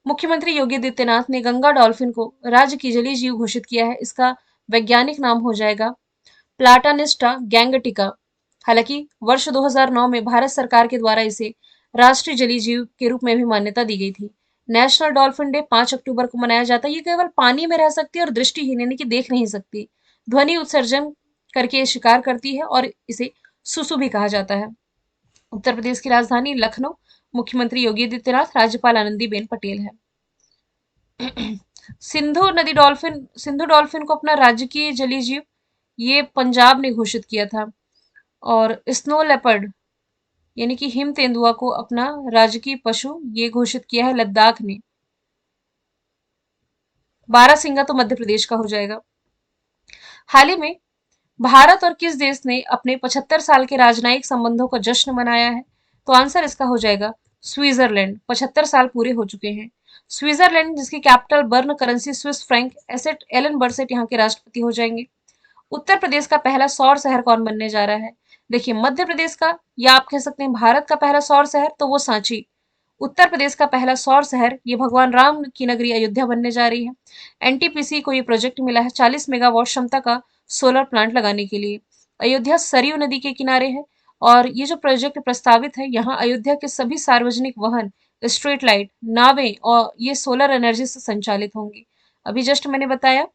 मुख्यमंत्री योगी आदित्यनाथ ने गंगा डॉल्फिन को राज्य की जलीय जीव घोषित किया है। इसका वैज्ञानिक नाम हो जाएगा प्लाटानिस्टा गैंगटिका। हालांकि वर्ष 2009 में भारत सरकार के द्वारा इसे राष्ट्रीय जलीय जीव के रूप में भी मान्यता दी गई थी। नेशनल डॉल्फिन डे 5 अक्टूबर को मनाया जाता है। ये केवल पानी में रह सकती है और दृष्टिहीन यानी कि देख नहीं सकती। ध्वनि उत्सर्जन करके ये शिकार करती है और इसे सुसु भी कहा जाता है। उत्तर प्रदेश की राजधानी लखनऊ, मुख्यमंत्री योगी आदित्यनाथ, राज्यपाल आनंदीबेन पटेल है। सिंधु डॉल्फिन को अपना राजकीय जलीय जीव ये पंजाब ने घोषित किया था। और स्नो लेपर्ड यानी कि हिम तेंदुआ को अपना राजकीय पशु ये घोषित किया है लद्दाख ने। बारहसिंगा तो मध्य प्रदेश का हो जाएगा। हाल ही में भारत और किस देश ने अपने 75 साल के राजनयिक संबंधों का जश्न मनाया है? तो आंसर इसका हो जाएगा स्विट्जरलैंड। 75 साल पूरे हो चुके हैं। स्विट्जरलैंड जिसकी capital Bern, currency Swiss franc, एसेट एलन बर्सेट यहाँ के राष्ट्रपति हो जाएंगे। उत्तर प्रदेश का पहला सौर शहर कौन बनने जा रहा है? देखिए, मध्य प्रदेश का या आप कह सकते हैं भारत का पहला सौर शहर तो वो सांची। उत्तर प्रदेश का पहला सौर शहर ये भगवान राम की नगरी अयोध्या बनने जा रही है। एनटीपीसी को ये प्रोजेक्ट मिला है 40 मेगावाट क्षमता का सोलर प्लांट लगाने के लिए। अयोध्या सरयू नदी के किनारे है और ये जो प्रोजेक्ट प्रस्तावित है यहाँ अयोध्या के सभी सार्वजनिक वाहन, स्ट्रीट लाइट, नावें और ये सोलर एनर्जी से संचालित होंगी। अभी जस्ट मैंने बताया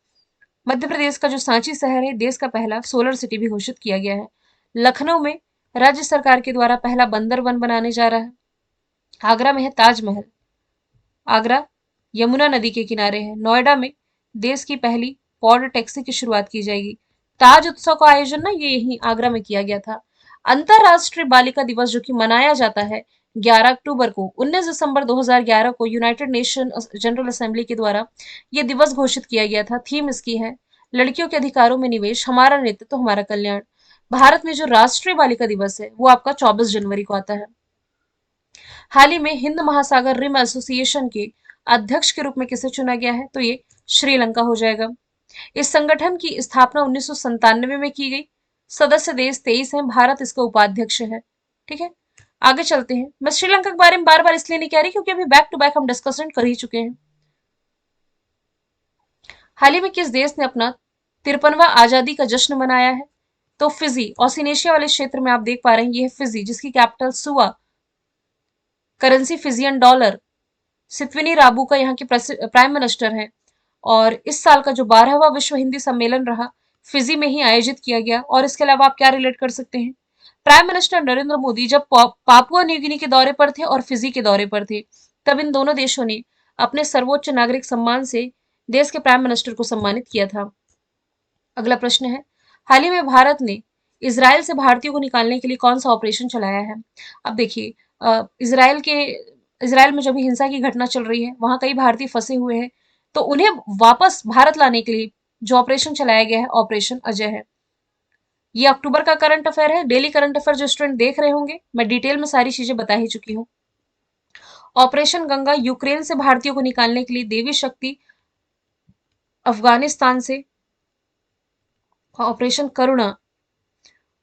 मध्य प्रदेश का जो सांची शहर है देश का पहला सोलर सिटी भी घोषित किया गया है। लखनऊ में राज्य सरकार के द्वारा पहला बंदरवन बनाने जा रहा है। आगरा में है ताजमहल। आगरा यमुना नदी के किनारे है। नोएडा में देश की पहली पॉड टैक्सी की शुरुआत की जाएगी। ताज उत्सव का आयोजन ना ये यहीं आगरा में किया गया था। अंतरराष्ट्रीय बालिका दिवस जो कि मनाया जाता है 11 अक्टूबर को, 19 दिसंबर 2011 को यूनाइटेड नेशन जनरल असेंबली के द्वारा ये दिवस घोषित किया गया था। थीम इसकी है लड़कियों के अधिकारों में निवेश, हमारा नेतृत्व, हमारा कल्याण। भारत में जो राष्ट्रीय बालिका दिवस है वो आपका 24 जनवरी को आता है। हाल ही में हिंद महासागर रिम एसोसिएशन के अध्यक्ष के रूप में किसे चुना गया है? तो ये श्रीलंका हो जाएगा। इस संगठन की स्थापना 1997 में की गई। सदस्य देश 23 हैं, भारत इसका उपाध्यक्ष है। ठीक है, आगे चलते हैं। मैं श्रीलंका के बारे में बार बार इसलिए नहीं कह रही क्योंकि अभी बैक टू बैक हम डिस्कशन कर ही चुके हैं। हाल ही में किस देश ने अपना 53वां आजादी का जश्न मनाया है? तो फिजी। ऑसिनेशिया वाले क्षेत्र में आप देख पा रहे हैं ये है फिजी जिसकी कैपिटल सुआ, करेंसी फिजियन डॉलर। सितविनी राबू का यहाँ की प्राइम मिनिस्टर है। और इस साल का जो 12वां विश्व हिंदी सम्मेलन रहा फिजी में ही आयोजित किया गया। और इसके अलावा आप क्या रिलेट कर सकते हैं? प्राइम मिनिस्टर नरेंद्र मोदी जब पापुआ न्यू गिनी के दौरे पर थे और फिजी के दौरे पर थे तब इन दोनों देशों ने अपने सर्वोच्च नागरिक सम्मान से देश के प्राइम मिनिस्टर को सम्मानित किया था। अगला प्रश्न है, हाल ही में भारत ने इसराइल से भारतीयों को निकालने के लिए कौन सा ऑपरेशन चलाया है? अब देखिए, इसराइल में जो भी हिंसा की घटना चल रही है वहां कई भारतीय फंसे हुए हैं, तो उन्हें वापस भारत लाने के लिए जो ऑपरेशन चलाया गया है ऑपरेशन अजय है। ये अक्टूबर का करंट अफेयर है। डेली करंट अफेयर जो स्टूडेंट देख रहे होंगे मैं डिटेल में सारी चीजें बता ही चुकी हूँ। ऑपरेशन गंगा यूक्रेन से भारतीयों को निकालने के लिए देवी शक्ति अफगानिस्तान से। ऑपरेशन करुणा,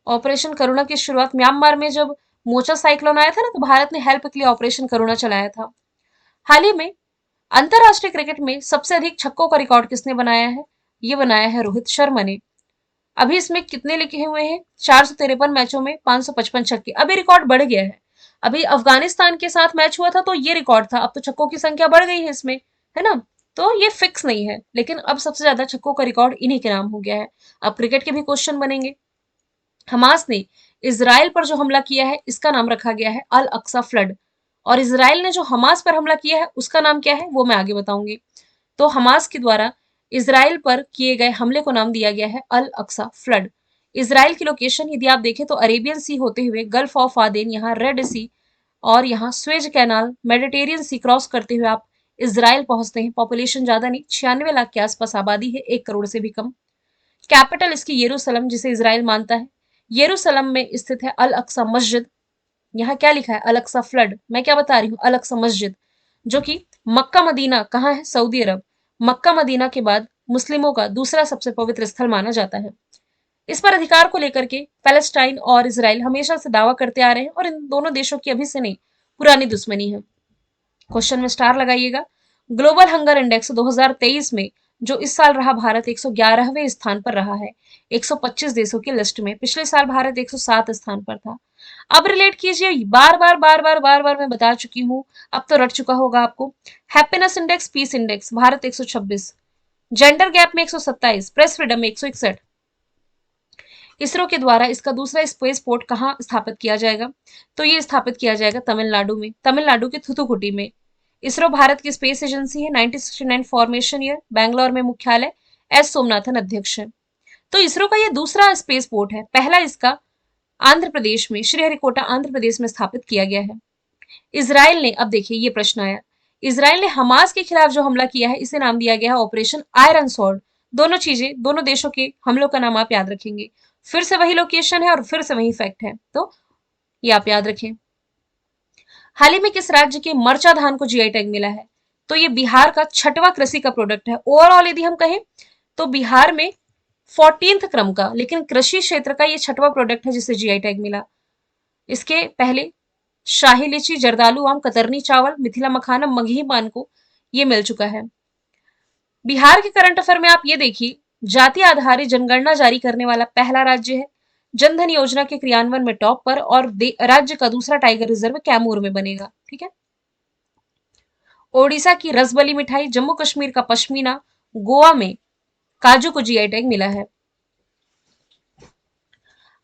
ऑपरेशन करुणा की शुरुआत म्यांमार में जब मोचा साइक्लोन आया था ना तो भारत ने हेल्प के लिए ऑपरेशन करुणा चलाया था। हाल ही में अंतरराष्ट्रीय क्रिकेट में सबसे अधिक छक्कों का रिकॉर्ड किसने बनाया है? ये बनाया है रोहित शर्मा ने। अभी इसमें कितने लिखे हुए हैं? 453 मैचों में 555 छक्के। अभी रिकॉर्ड बढ़ गया है। अभी अफगानिस्तान के साथ मैच हुआ था तो ये रिकॉर्ड था, अब तो छक्कों की संख्या बढ़ गई है इसमें, है ना? तो ये फिक्स नहीं है, लेकिन अब सबसे ज्यादा छक्कों का रिकॉर्ड इन्हीं के नाम हो गया है। अब क्रिकेट के भी क्वेश्चन बनेंगे। हमास ने इसराइल पर जो हमला किया है इसका नाम रखा गया है अल अक्सा फ्लड। और इसराइल ने जो हमास पर हमला किया है उसका नाम क्या है वो मैं आगे बताऊंगी। तो हमास के द्वारा इसराइल पर किए गए हमले को नाम दिया गया है अल अक्सा फ्लड। इसराइल की लोकेशन यदि आप देखें तो अरेबियन सी होते हुए गल्फ ऑफ आदेन, यहाँ रेड सी और यहाँ स्वेज कैनाल, मेडिटेरियन सी क्रॉस करते हुए आप इसराइल पहुंचते हैं। पॉपुलेशन ज्यादा नहीं, 96 लाख के आसपास आबादी है, 1 करोड़ से भी कम। कैपिटल इसकी यरूशलेम जिसे इसराइल मानता है। यरूशलेम में स्थित है अल अक्सा मस्जिद। यहाँ क्या लिखा है? अल अक्सा फ्लड। मैं क्या बता रही हूँ? अल अक्सा मस्जिद, जो कि मक्का मदीना कहाँ है? सऊदी अरब। मक्का मदीना के बाद मुस्लिमों का दूसरा सबसे पवित्र स्थल माना जाता है। इस पर अधिकार को लेकर के पैलेस्टाइन और इसराइल हमेशा से दावा करते आ रहे हैं और इन दोनों देशों की अभी से नहीं पुरानी दुश्मनी है। क्वेश्चन में स्टार लगाइएगा। ग्लोबल हंगर इंडेक्स 2023 में जो इस साल रहा भारत 111वें स्थान पर रहा है 125 देशों की लिस्ट में। पिछले साल भारत 107 स्थान पर था। अब रिलेट कीजिए, बार बार मैं बता चुकी हूँ, अब तो रट चुका होगा आपको। Happiness index, peace index Bharat 126, gender gap में 127, प्रेस फ्रीडम में 161, इसरो के द्वारा इसका दूसरा स्पेस पोर्ट कहाँ स्थापित किया जाएगा? तो ये स्थापित किया जाएगा तमिलनाडु में, तमिलनाडु के थुथुकुडी में। इसरो भारत की स्पेस एजेंसी है। 1969 फॉर्मेशन ईयर, बैंगलोर में मुख्यालय, एस सोमनाथन अध्यक्ष है। तो इसरो का ये दूसरा स्पेस पोर्ट है। पहला इसका आंध्र प्रदेश में, श्रीहरिकोटा आंध्र प्रदेश में स्थापित किया गया है। इसराइल ने, अब देखिए ये प्रश्न आया, इसराइल ने हमास के खिलाफ जो हमला किया है इसे नाम दिया गया है ऑपरेशन आयरन स्वॉर्ड। दोनों चीजें, दोनों देशों के हमलों का नाम आप याद रखेंगे। फिर से वही लोकेशन है और फिर से वही फैक्ट है, तो ये आप याद रखें। हाल ही में किस राज्य के मरचा धान को जीआई टैग मिला है? तो ये बिहार का छठवां कृषि का प्रोडक्ट है। ओवरऑल यदि हम कहें तो बिहार में 14th क्रम का, लेकिन कृषि क्षेत्र का ये छठवां प्रोडक्ट है जिसे जीआई टैग मिला। इसके पहले शाही लीची, जर्दालू आम, कतरनी चावल, मिथिला मखाना, मगही पान को ये मिल चुका है। बिहार के करंट अफेयर में आप ये देखिए, जाति आधारित जनगणना जारी करने वाला पहला राज्य है। जनधन योजना के क्रियान्वयन में टॉप पर, और राज्य का दूसरा टाइगर रिजर्व कैमूर में बनेगा। ठीक है। ओडिशा की रसबली मिठाई, जम्मू कश्मीर का पश्मीना, गोवा में काजू को जीआई टैग मिला है।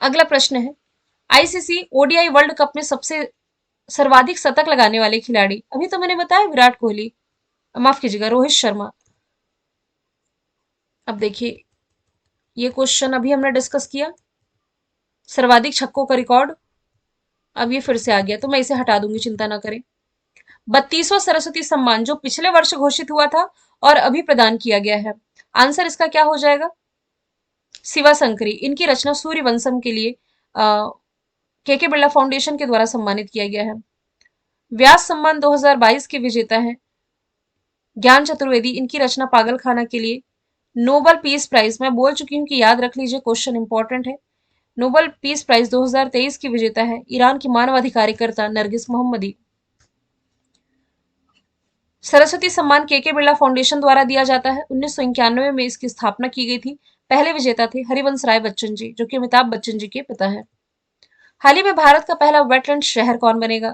अगला प्रश्न है, आईसीसी ओडीआई वर्ल्ड कप में सबसे सर्वाधिक शतक लगाने वाले खिलाड़ी? अभी तो मैंने बताया विराट कोहली, माफ कीजिएगा रोहित शर्मा। अब देखिए, ये क्वेश्चन अभी हमने डिस्कस किया, सर्वाधिक छक्कों का रिकॉर्ड। अब ये फिर से आ गया तो मैं इसे हटा दूंगी, चिंता ना करें। 32वां सरस्वती सम्मान जो पिछले वर्ष घोषित हुआ था और अभी प्रदान किया गया है, आंसर इसका क्या हो जाएगा? शिवाशंकरी। इनकी रचना सूर्यवंशम के लिए के बिरला फाउंडेशन के द्वारा सम्मानित किया गया है। व्यास सम्मान 2022 के विजेता हैं ज्ञान चतुर्वेदी। इनकी रचना पागल खाना के लिए। नोबल पीस प्राइज, मैं बोल चुकी हूँ कि याद रख लीजिए, क्वेश्चन इंपॉर्टेंट है। नोबल पीस प्राइज 2023 की विजेता है ईरान की मानवाधिकारकर्ता नरगिस मोहम्मदी। सरस्वती सम्मान के बिरला फाउंडेशन द्वारा दिया जाता है। 1991 में इसकी स्थापना की गई थी। पहले विजेता थे हरिवंश राय बच्चन जी, जो कि अमिताभ बच्चन जी के पिता है। हाल ही में भारत का पहला वेटलैंड शहर कौन बनेगा?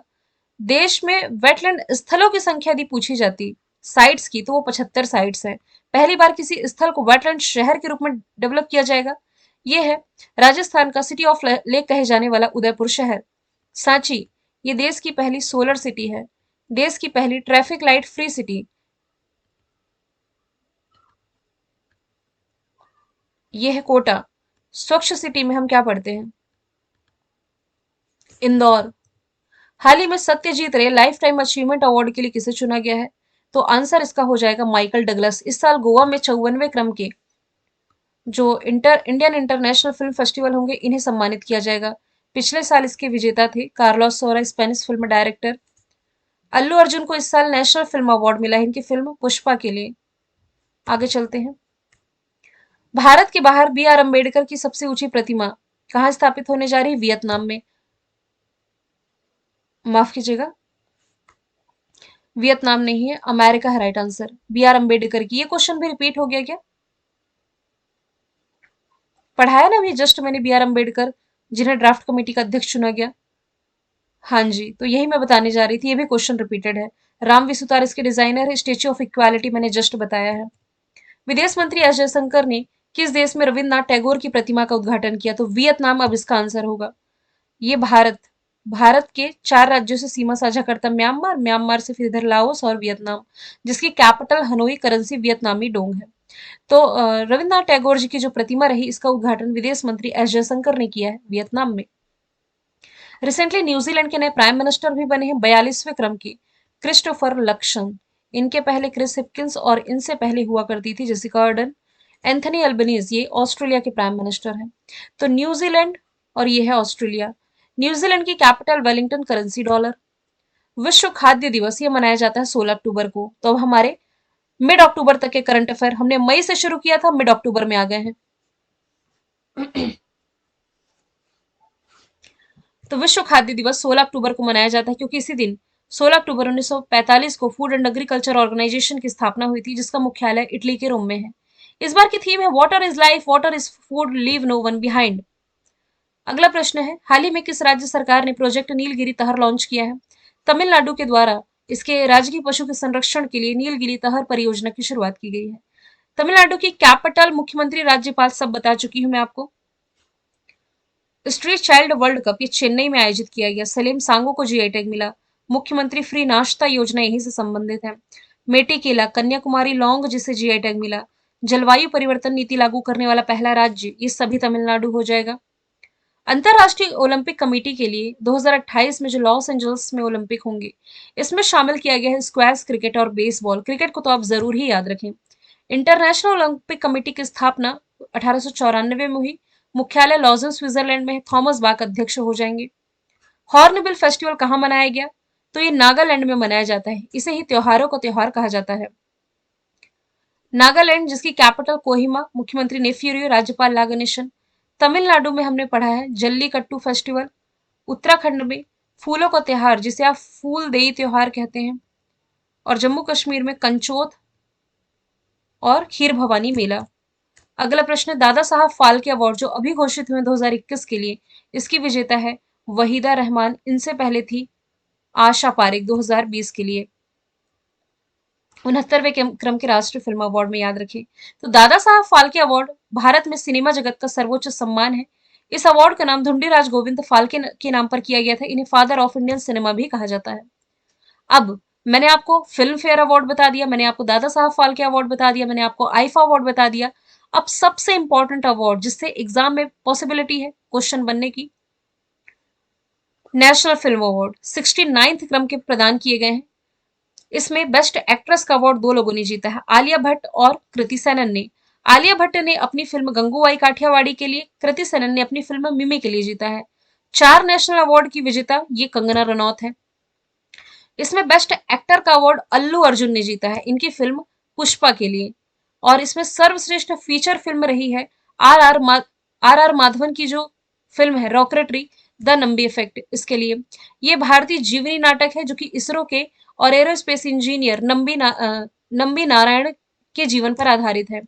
देश में वेटलैंड स्थलों की संख्या यदि पूछी जाती साइट्स की, तो वो 75 साइट्स हैं। पहली बार किसी स्थल को वेटलैंड शहर के रूप में डेवलप किया जाएगा। ये है राजस्थान का सिटी ऑफ लेक कहे जाने वाला उदयपुर शहर। सांची, ये देश की पहली सोलर सिटी है, देश की पहली ट्रैफिक लाइट फ्री सिटी। ये है कोटा। स्वच्छ सिटी में हम क्या पढ़ते हैं? इंदौर। हाल ही में सत्यजीत रे लाइफ टाइम अचीवमेंट अवार्ड के लिए किसे चुना गया है? तो आंसर इसका हो जाएगा माइकल डगलस। इस साल गोवा में 54वें क्रम के जो इंडियन इंटरनेशनल फिल्म फेस्टिवल होंगे, इन्हें सम्मानित किया जाएगा। पिछले साल इसके विजेता थे कार्लोस सोरा, Spanish film director. Allu Arjun को इस साल नेशनल फिल्म अवार्ड मिला है इनकी फिल्म पुष्पा के लिए। आगे चलते हैं। भारत के बाहर बी आर अम्बेडकर की सबसे ऊंची प्रतिमा कहाँ स्थापित होने जा रही? वियतनाम में। माफ कीजिएगा, वियतनाम नहीं है, अमेरिका है right answer. B R Ambedkar की, ये क्वेश्चन भी रिपीट हो गया क्या? पढ़ाया ना अभी जस्ट मैंने बी आर अम्बेडकर, जिन्हें ड्राफ्ट कमेटी का अध्यक्ष चुना गया। हाँ जी, तो यही मैं बताने जा रही थी, ये भी क्वेश्चन रिपीटेड है। राम विसुतार इसके डिजाइनर है। स्टेच्यू ऑफ इक्वालिटी मैंने जस्ट बताया है। विदेश मंत्री एस जयशंकर ने किस देश में रविन्द्रनाथ टैगोर की प्रतिमा का उद्घाटन किया? तो वियतनाम अब इसका आंसर होगा। ये भारत के 4 राज्यों से सीमा साझा करता म्यांमार, म्यांमार से फिर इधर लाओस और वियतनाम, जिसकी कैपिटल हनोई, करेंसी वियतनामी डोंग है। तो रविन्द्रनाथ टैगोर जी की जो प्रतिमा रही, इसका उद्घाटन विदेश मंत्री एस जयशंकर ने किया है वियतनाम में। रिसेंटली न्यूजीलैंड के नए प्राइम मिनिस्टर भी बने हैं 42वें क्रम के, क्रिस्टोफर लक्सन। इनके पहले क्रिस हिप्किंस और इनसे पहले हुआ करती थी जेसिका अर्डन। एंथनी अल्बनीज, ये ऑस्ट्रेलिया के प्राइम मिनिस्टर हैं। तो न्यूजीलैंड और ये है ऑस्ट्रेलिया। न्यूजीलैंड की कैपिटल वेलिंगटन, करेंसी डॉलर। विश्व खाद्य दिवस ये मनाया जाता है 16 अक्टूबर को। तो अब हमारे मिड अक्टूबर तक के करंट अफेयर, हमने मई से शुरू किया था, मिड अक्टूबर में आ गए हैं। तो विश्व खाद्य दिवस 16 अक्टूबर को मनाया जाता है क्योंकि इसी दिन 16 अक्टूबर 1945 को फूड एंड एग्रीकल्चर ऑर्गेनाइजेशन की स्थापना हुई थी, जिसका मुख्यालय इटली के रोम में है। इस बार की थीम है water is life, water is food, leave no one behind. अगला प्रश्न है, हाल ही में किस राज्य सरकार ने प्रोजेक्ट नीलगिरी तहर लॉन्च किया है? तमिलनाडु के द्वारा इसके राजकीय पशु के संरक्षण के लिए नीलगिरी तहर परियोजना की शुरुआत की गई है। तमिलनाडु की कैपिटल, मुख्यमंत्री, राज्यपाल सब बता चुकी हूं मैं आपको। स्ट्रीट चाइल्ड वर्ल्ड कप ये चेन्नई में आयोजित किया गया, सलीम सांगो को जीआई टैग मिला। मुख्यमंत्री फ्री नाश्ता योजना यहीं से संबंधित है। मेटी केला कन्याकुमारी लौंग जिसे जीआई टैग मिला। जलवायु परिवर्तन नीति लागू करने वाला पहला राज्य, ये सभी तमिलनाडु हो जाएगा। अंतरराष्ट्रीय ओलंपिक कमेटी के लिए 2028 में जो लॉस एंजल्स में ओलंपिक होंगे, इसमें शामिल किया गया है स्क्वैश, क्रिकेट और बेसबॉल। क्रिकेट को तो आप जरूर ही याद रखें। इंटरनेशनल ओलंपिक कमेटी की स्थापना 1894 में हुई। मुख्यालय लॉजन स्विट्जरलैंड में है। थॉमस बाक अध्यक्ष हो जाएंगे। हॉर्नबिल फेस्टिवल कहाँ मनाया गया? तो ये नागालैंड में मनाया जाता है। इसे ही त्योहारों का त्योहार कहा जाता है। नागालैंड जिसकी कैपिटल कोहिमा, मुख्यमंत्री नेफ्यूरियो, राज्यपाल नागेशन। तमिलनाडु में हमने पढ़ा है जल्लीकट्टू फेस्टिवल। उत्तराखंड में फूलों का त्योहार जिसे आप फूल देई त्योहार कहते हैं। और जम्मू कश्मीर में कंचोत और खीर भवानी मेला। अगला प्रश्न है दादा साहब फाल्के अवार्ड जो अभी घोषित हुए 2021 के लिए, इसकी विजेता है वहीदा रहमान। इनसे पहले थी आशा पारेख 2020 के लिए। 69वें क्रम के राष्ट्रीय फिल्म अवार्ड में याद रखें। तो दादा साहब फाल्के अवार्ड भारत में सिनेमा जगत का सर्वोच्च सम्मान है। इस अवार्ड का नाम धुंडीराज गोविंद फाल्के के नाम पर किया गया था। इन्हें फादर ऑफ इंडियन सिनेमा भी कहा जाता है। अब मैंने आपको फिल्म फेयर अवार्ड बता दिया, मैंने आपको दादा साहब फाल्के अवार्ड बता दिया, मैंने आपको आईफा अवार्ड बता दिया। अब सबसे इंपॉर्टेंट अवार्ड जिससे एग्जाम में पॉसिबिलिटी है क्वेश्चन बनने की, नेशनल फिल्म अवार्ड 69th क्रम के प्रदान किए गए हैं। इसमें बेस्ट एक्ट्रेस का अवार्ड 2 लोगों ने जीता है, आलिया भट्ट और कृति सेनन ने। आलिया भट्ट ने अपनी फिल्म गंगूबाई काठियावाड़ी के लिए, कृति सेनन ने अपनी फिल्म मिमी के लिए जीता है। 4 नेशनल अवार्ड की विजेता ये कंगना रनौत है। इसमें बेस्ट एक्टर का अवार्ड अल्लू अर्जुन ने जीता है इनकी फिल्म पुष्पा के लिए। और इसमें सर्वश्रेष्ठ फीचर फिल्म रही है आर आर माधवन की जो फिल्म है रॉकेटरी द नंबी इफेक्ट, इसके लिए। ये भारतीय जीवनी नाटक है जो कि इसरो के और एरोस्पेस इंजीनियर नंबी नारायण के जीवन पर आधारित है।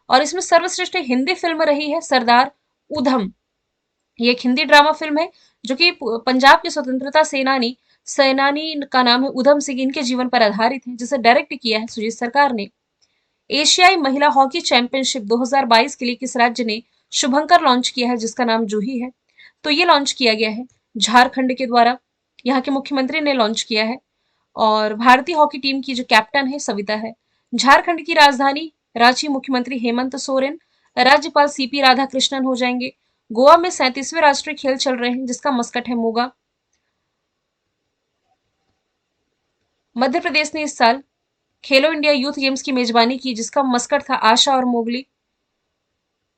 और इसमें सर्वश्रेष्ठ हिंदी फिल्म रही है सरदार उधम। ये एक हिंदी ड्रामा फिल्म है जो कि पंजाब के स्वतंत्रता सेनानी का नाम है उधम सिंह, इनके जीवन पर आधारित है, जिसे डायरेक्ट किया है सुजीत सरकार ने। एशियाई महिला हॉकी चैंपियनशिप 2022 के लिए किस राज्य ने शुभंकर लॉन्च किया है जिसका नाम जूही है? तो ये लॉन्च किया गया है झारखंड के द्वारा। यहाँ के मुख्यमंत्री ने लॉन्च किया है। और भारतीय हॉकी टीम की जो कैप्टन है सविता है। झारखंड की राजधानी रांची, मुख्यमंत्री हेमंत सोरेन, राज्यपाल सीपी राधाकृष्णन हो जाएंगे। गोवा में 37वें राष्ट्रीय खेल चल रहे हैं जिसका मस्कट है मूगा। मध्य प्रदेश ने इस साल खेलो इंडिया यूथ गेम्स की मेजबानी की जिसका मस्कट था आशा और मोगली।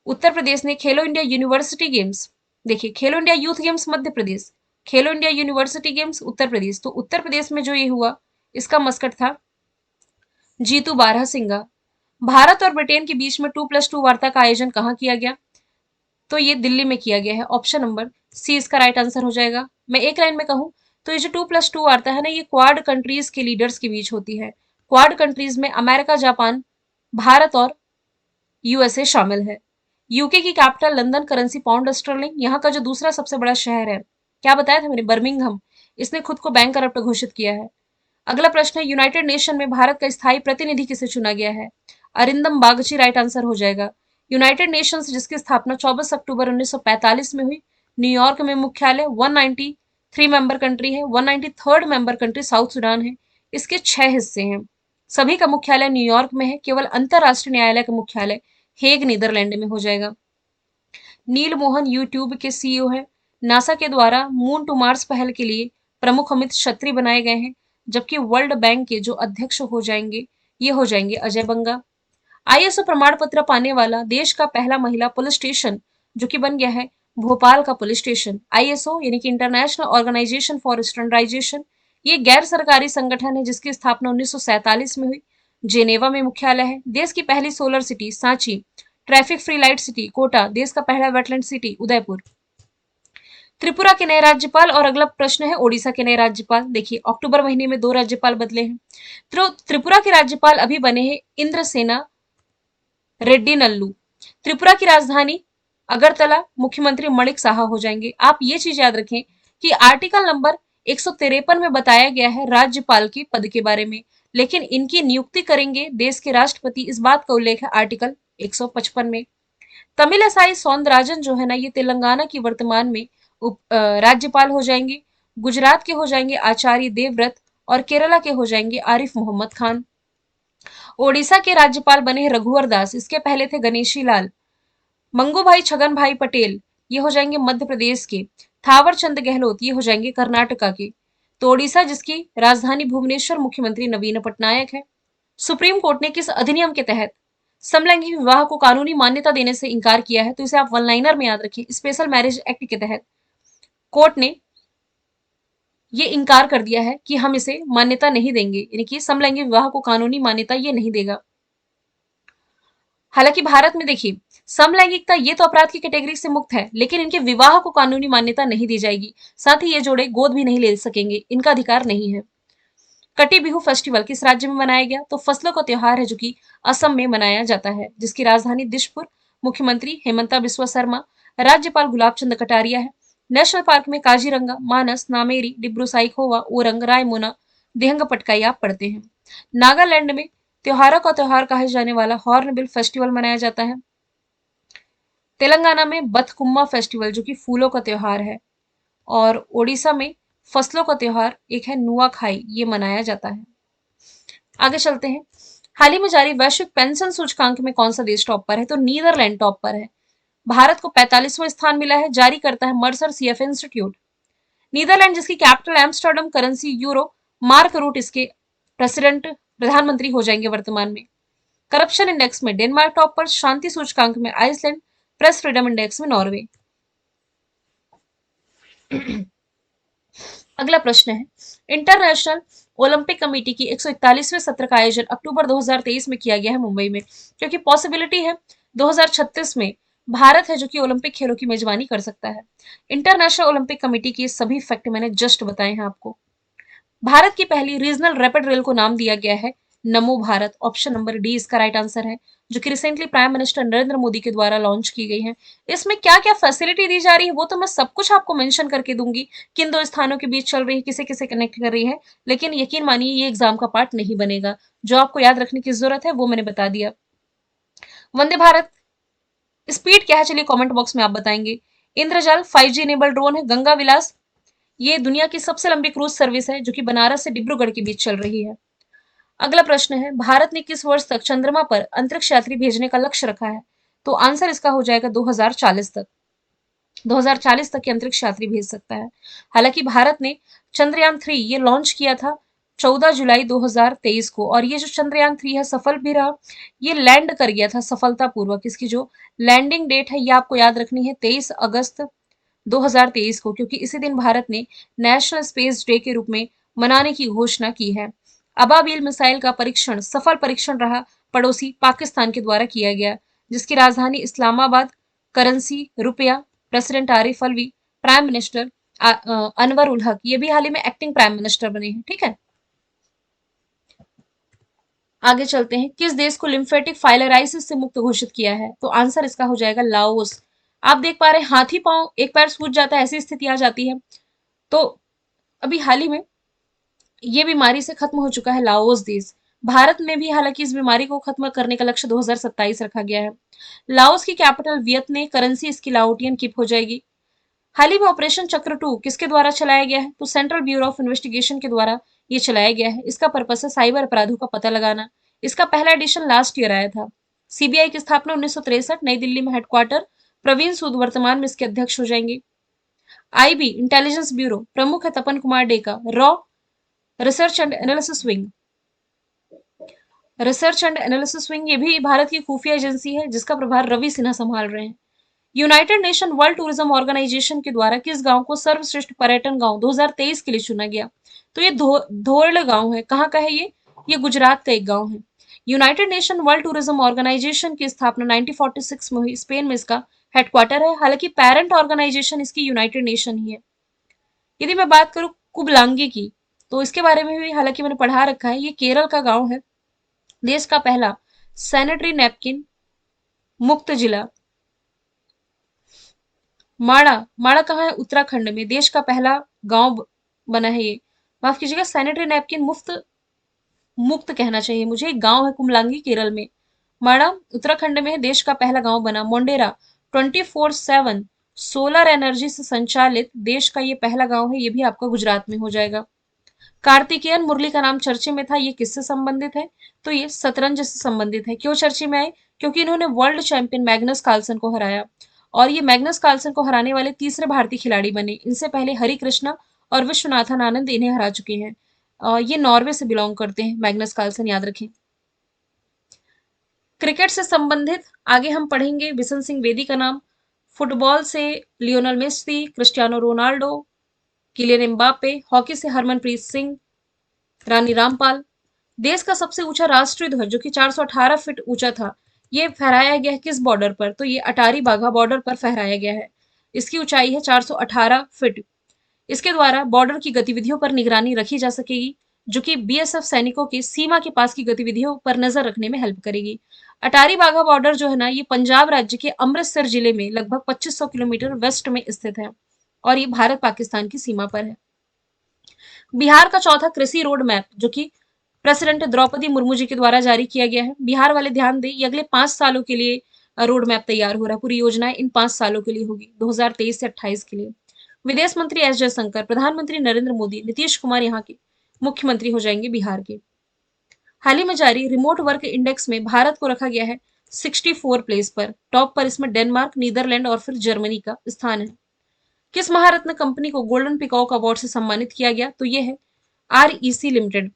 उत्तर प्रदेश ने खेलो इंडिया यूनिवर्सिटी गेम्स, देखिए खेलो India youth games Madhya Pradesh, खेलो India university games Uttar Pradesh. तो उत्तर प्रदेश में जो ये हुआ इसका मस्कट था जीतू बारहसिंगा। भारत और ब्रिटेन के बीच में 2+2 वार्ता का आयोजन कहाँ किया गया? तो ये दिल्ली में किया गया है। ऑप्शन नंबर सी इसका राइट आंसर हो जाएगा। मैं एक लाइन में कहूं तो ये जो 2+2 वार्ता है ना, ये क्वाड कंट्रीज के लीडर्स के बीच होती है। क्वाड कंट्रीज में अमेरिका, जापान, भारत और यूएसए शामिल है। यूके की capital London, currency pound sterling. यहाँ का जो दूसरा सबसे बड़ा शहर है, क्या बताया था मैंने, बर्मिंघम, इसने खुद को बैंक करप्ट घोषित किया है। अगला प्रश्न है यूनाइटेड नेशन में भारत का स्थायी प्रतिनिधि किसे चुना गया है? अरिंदम बागची राइट आंसर हो जाएगा। यूनाइटेड नेशंस जिसकी स्थापना 24 अक्टूबर 1945 में हुई, न्यूयॉर्क में मुख्यालय, 193 मेंबर कंट्री है। 193rd member country south Sudan है। इसके 6 हिस्से हैं। सभी का मुख्यालय न्यूयॉर्क में है। केवल अंतरराष्ट्रीय न्यायालय का मुख्यालय हेग नीदरलैंड में हो जाएगा। नील मोहन यूट्यूब के सीईओ है। नासा के द्वारा मून टू मार्स पहल के लिए प्रमुख अमित छत्री बनाए गए हैं, जबकि वर्ल्ड बैंक के जो अध्यक्ष हो जाएंगे ये हो जाएंगे अजय बंगा। आईएसओ प्रमाण पत्र पाने वाला देश का पहला महिला पुलिस स्टेशन जो कि बन गया है भोपाल का पुलिस स्टेशन। आईएसओ यानी कि इंटरनेशनल ऑर्गेनाइजेशन फॉर स्टैंडर्डाइजेशन, ये गैर सरकारी संगठन है जिसकी स्थापना 1947 में हुई। जेनेवा में मुख्यालय है। देश की पहली solar city Sanchi, traffic free light city Kota, देश का पहला वेटलैंड सिटी उदयपुर। त्रिपुरा के नए राज्यपाल, और अगला प्रश्न है ओडिशा के नए राज्यपाल। देखिए अक्टूबर महीने में 2 राज्यपाल बदले हैं। तो त्रिपुरा के राज्यपाल अभी बने हैं इंद्रसेना रेड्डी नल्लू। त्रिपुरा की राजधानी अगरतला, मुख्यमंत्री मणिक साहा हो जाएंगे। आप ये चीज याद रखें कि आर्टिकल नंबर 153 में बताया गया है राज्यपाल के पद के बारे में, लेकिन इनकी नियुक्ति करेंगे देश के राष्ट्रपति, इस बात का उल्लेख है आर्टिकल 155 में। तमिलिसाई सौंदरराजन जो है ना, ये तेलंगाना की वर्तमान में राज्यपाल हो जाएंगे। गुजरात के हो जाएंगे आचार्य देवव्रत और केरला के हो जाएंगे आरिफ मोहम्मद खान। ओडिशा के राज्यपाल बने हैं रघुवर दास, इसके पहले थे गणेशी लाल। मंगू भाई छगन भाई पटेल ये हो जाएंगे मध्य प्रदेश के। थावर चंद गहलोत ये हो जाएंगे कर्नाटका के। तो ओडिशा जिसकी राजधानी भुवनेश्वर, मुख्यमंत्री नवीन पटनायक है। सुप्रीम कोर्ट ने किस अधिनियम के तहत समलैंगिक विवाह को कानूनी मान्यता देने से इनकार किया है? तो इसे आप वन लाइनर में याद रखिए, स्पेशल मैरिज एक्ट के तहत कोर्ट ने ये इनकार कर दिया है कि हम इसे मान्यता नहीं देंगे, यानी कि समलैंगिक विवाह को कानूनी मान्यता ये नहीं देगा। हालांकि भारत में देखिए, समलैंगिकता ये तो अपराध की कैटेगरी से मुक्त है, लेकिन इनके विवाह को कानूनी मान्यता नहीं दी जाएगी। साथ ही ये जोड़े गोद भी नहीं ले सकेंगे, इनका अधिकार नहीं है। कटी बिहू फेस्टिवल किस राज्य में मनाया गया? तो फसलों का त्योहार है जो कि असम में मनाया जाता है, जिसकी राजधानी दिशपुर। मुख्यमंत्री हेमंता बिस्वा शर्मा, राज्यपाल गुलाब चंद कटारिया है। नेशनल पार्क में काजीरंगा, मानस, नामेरी, डिब्रू साइखोवा, ओरंग, रायमोना, देहंग पटकाई आप पढ़ते हैं। नागालैंड में त्योहारों का त्योहार कहा जाने वाला हॉर्नबिल फेस्टिवल मनाया जाता है। तेलंगाना में बथकुम्मा फेस्टिवल जो कि फूलों का त्योहार है। और ओडिशा में फसलों का त्योहार एक है नुआखाई, ये मनाया जाता है। आगे चलते हैं। हाल ही में जारी वैश्विक पेंशन सूचकांक में कौन सा देश टॉप पर है? तो नीदरलैंड टॉप पर है। भारत को 45वां स्थान मिला है, जारी करता है मर्सर सीएफ इंस्टीट्यूट। नीदरलैंड जिसकी capital Amsterdam, currency euro, Mark Rutte इसके प्रेसिडेंट प्रधानमंत्री हो जाएंगे वर्तमान में। करप्शन इंडेक्स में डेनमार्क टॉप पर, शांति सूचकांक में आइसलैंड, प्रेस फ्रीडम इंडेक्स में नॉर्वे। अगला प्रश्न है, इंटरनेशनल ओलंपिक कमेटी की 141वें सत्र का आयोजन अक्टूबर 2023 में किया गया है मुंबई में, क्योंकि पॉसिबिलिटी है 2036 में भारत है जो कि ओलंपिक खेलों की मेजबानी कर सकता है। इंटरनेशनल ओलंपिक कमेटी की सभी फैक्ट मैंने जस्ट बताए हैं आपको। भारत की पहली रीजनल रैपिड रेल को नाम दिया गया है नमो भारत। ऑप्शन नंबर डी इसका राइट आंसर है, जो कि recently prime minister Narendra Modi के द्वारा लॉन्च की गई है। इसमें क्या क्या फैसिलिटी दी जा रही है वो तो मैं सब कुछ आपको मेंशन करके दूंगी, किन दो स्थानों के बीच चल रही है, किसे किसे कनेक्ट कर रही है, लेकिन यकीन मानिए ये एग्जाम का पार्ट नहीं बनेगा। जो आपको याद रखने की जरूरत है वो मैंने बता दिया। वंदे भारत स्पीड क्या है, चलिए कमेंट बॉक्स में आप बताएंगे। इंद्रजाल 5G इनेबल्ड ड्रोन है। गंगा विलास ये दुनिया की सबसे लंबी क्रूज सर्विस है जो कि बनारस से डिब्रूगढ़ के बीच चल रही है। अगला प्रश्न है, भारत ने किस वर्ष तक चंद्रमा पर अंतरिक्ष यात्री भेजने का लक्ष्य रखा है? तो आंसर इसका हो जाएगा 2040 तक। 2040 तक के अंतरिक्ष यात्री भेज सकता है। हालांकि भारत ने चंद्रयान 3 ये लॉन्च किया था 14 जुलाई 2023 को, और ये जो चंद्रयान 3 है सफल भी रहा, ये लैंड कर गया था सफलतापूर्वक। इसकी जो लैंडिंग डेट है ये आपको याद रखनी है 23 अगस्त 2023 को, क्योंकि इसी दिन भारत ने नेशनल स्पेस डे के रूप में मनाने की घोषणा की है। अबाबील मिसाइल का परीक्षण सफल परीक्षण रहा, पड़ोसी पाकिस्तान के द्वारा किया गया, जिसकी राजधानी इस्लामाबाद, करेंसी रुपया, president Arif Alvi, prime minister Anwaar ul Haq, ये भी हाल ही में एक्टिंग प्राइम मिनिस्टर बने हैं। ठीक है, आगे चलते हैं। किस देश को लिम्फेटिक फाइलराइसिस से मुक्त घोषित किया है? तो आंसर इसका हो जाएगा लाओस। आप देख पा रहे हैं हाथी पांव एक पैर सूज जाता है, ऐसी स्थिति आ जाती है। तो अभी हाल ही में ये बीमारी से खत्म हो चुका है लाओस देश। भारत में भी हालांकि इस बीमारी को खत्म करने का लक्ष्य 2027 रखा गया है। लाओस की कैपिटल वियतने, करेंसी इसकी लाओटियन किप हो जाएगी। हाल ही में ऑपरेशन चक्र 2 किसके द्वारा चलाया गया है? तो सेंट्रल ब्यूरो ऑफ इन्वेस्टिगेशन के द्वारा ये चलाया गया है। इसका पर्पस है साइबर अपराधों का पता लगाना। इसका पहला एडिशन लास्ट ईयर आया था। सीबीआई की स्थापना 1963, नई दिल्ली में हेडक्वार्टर। प्रवीण सूद वर्तमान में इसके अध्यक्ष हो जाएंगे। आईबी इंटेलिजेंस ब्यूरो प्रमुख है तपन कुमार डेका। रॉ research and analysis wing, research and analysis wing ये भी भारत की खुफिया एजेंसी है जिसका प्रभार रवि सिन्हा संभाल रहे हैं। United Nation World Tourism Organization के द्वारा किस गांव को सर्वश्रेष्ठ पर्यटन गांव 2023 के लिए चुना गया? तो ये धोरड़ गांव है। कहाँ का है ये गुजरात का एक गांव है। United Nation World Tourism Organization की स्थापना 1946 में हुई। स्पेन में इसका हेडक्वार्टर है। हालांकि पेरेंट ऑर्गेनाइजेशन इसकी यूनाइटेड नेशन ही है। यदि मैं बात करूं कुबलांगी की, तो इसके बारे में भी हालांकि मैंने पढ़ा रखा है। ये केरल का गांव है। देश का पहला सैनिटरी नैपकिन मुक्त जिला। माड़ा, माड़ा कहाँ है? उत्तराखंड में। देश का पहला गांव बना है ये। माफ कीजिएगा, सैनिटरी नैपकिन मुफ्त मुक्त कहना चाहिए मुझे। एक गांव है कुमलांगी केरल में। माड़ा उत्तराखंड में है, देश का पहला गांव बना। मोंडेरा 24/7 सोलर एनर्जी से संचालित देश का ये पहला गांव है, ये भी आपका गुजरात में हो जाएगा। कार्तिकेयन मुरली का नाम चर्चे में था, ये किससे संबंधित है? तो ये शतरंज से संबंधित है। क्यों चर्चे में आए? क्योंकि इन्होंने वर्ल्ड चैंपियन मैग्नस कार्लसन को हराया, और ये मैग्नस कार्लसन को हराने वाले तीसरे भारतीय खिलाड़ी बने। इनसे पहले हरि कृष्णा और विश्वनाथन आनंद इन्हें हरा चुके हैं। ये नॉर्वे से बिलोंग करते हैं, मैग्नस कार्लसन, याद रखें। क्रिकेट से संबंधित आगे हम पढ़ेंगे बिशन सिंह बेदी का नाम। फुटबॉल से Lionel Messi, Cristiano Ronaldo, Kylian Mbappe. Hockey से हरमनप्रीत सिंह, रानी रामपाल। देश का सबसे ऊंचा राष्ट्रीय ध्वज जो कि 418 फीट ऊंचा था, ये फहराया गया है किस बॉर्डर पर? तो ये अटारी बाघा बॉर्डर पर फहराया गया है। इसकी ऊंचाई है 418 फीट। इसके द्वारा बॉर्डर की गतिविधियों पर निगरानी रखी जा सकेगी, जो कि बीएसएफ सैनिकों की सीमा के पास की गतिविधियों पर नजर रखने में हेल्प करेगी। अटारी बाघा बॉर्डर जो है ना, ये पंजाब राज्य के अमृतसर जिले में लगभग 2500 किलोमीटर वेस्ट में स्थित है, और ये भारत पाकिस्तान की सीमा पर है। बिहार का चौथा कृषि रोड मैप, जो कि प्रेसिडेंट द्रौपदी मुर्मू जी के द्वारा जारी किया गया है। बिहार वाले ध्यान दें, ये अगले 5 सालों के लिए रोड मैप तैयार हो रहा है। पूरी योजनाएं इन 5 सालों के लिए होगी, 2023 से 28 के लिए। विदेश मंत्री एस जयशंकर, प्रधानमंत्री नरेंद्र मोदी, नीतीश कुमार यहाँ के मुख्यमंत्री हो जाएंगे बिहार के। हाल ही में जारी रिमोट वर्क इंडेक्स में भारत को रखा गया है 64 प्लेस पर। टॉप पर इसमें डेनमार्क, नीदरलैंड और फिर जर्मनी का स्थान है। किस महारत्न कंपनी को गोल्डन पिकॉक अवार्ड से सम्मानित किया गया? तो ये है आरईसी लिमिटेड।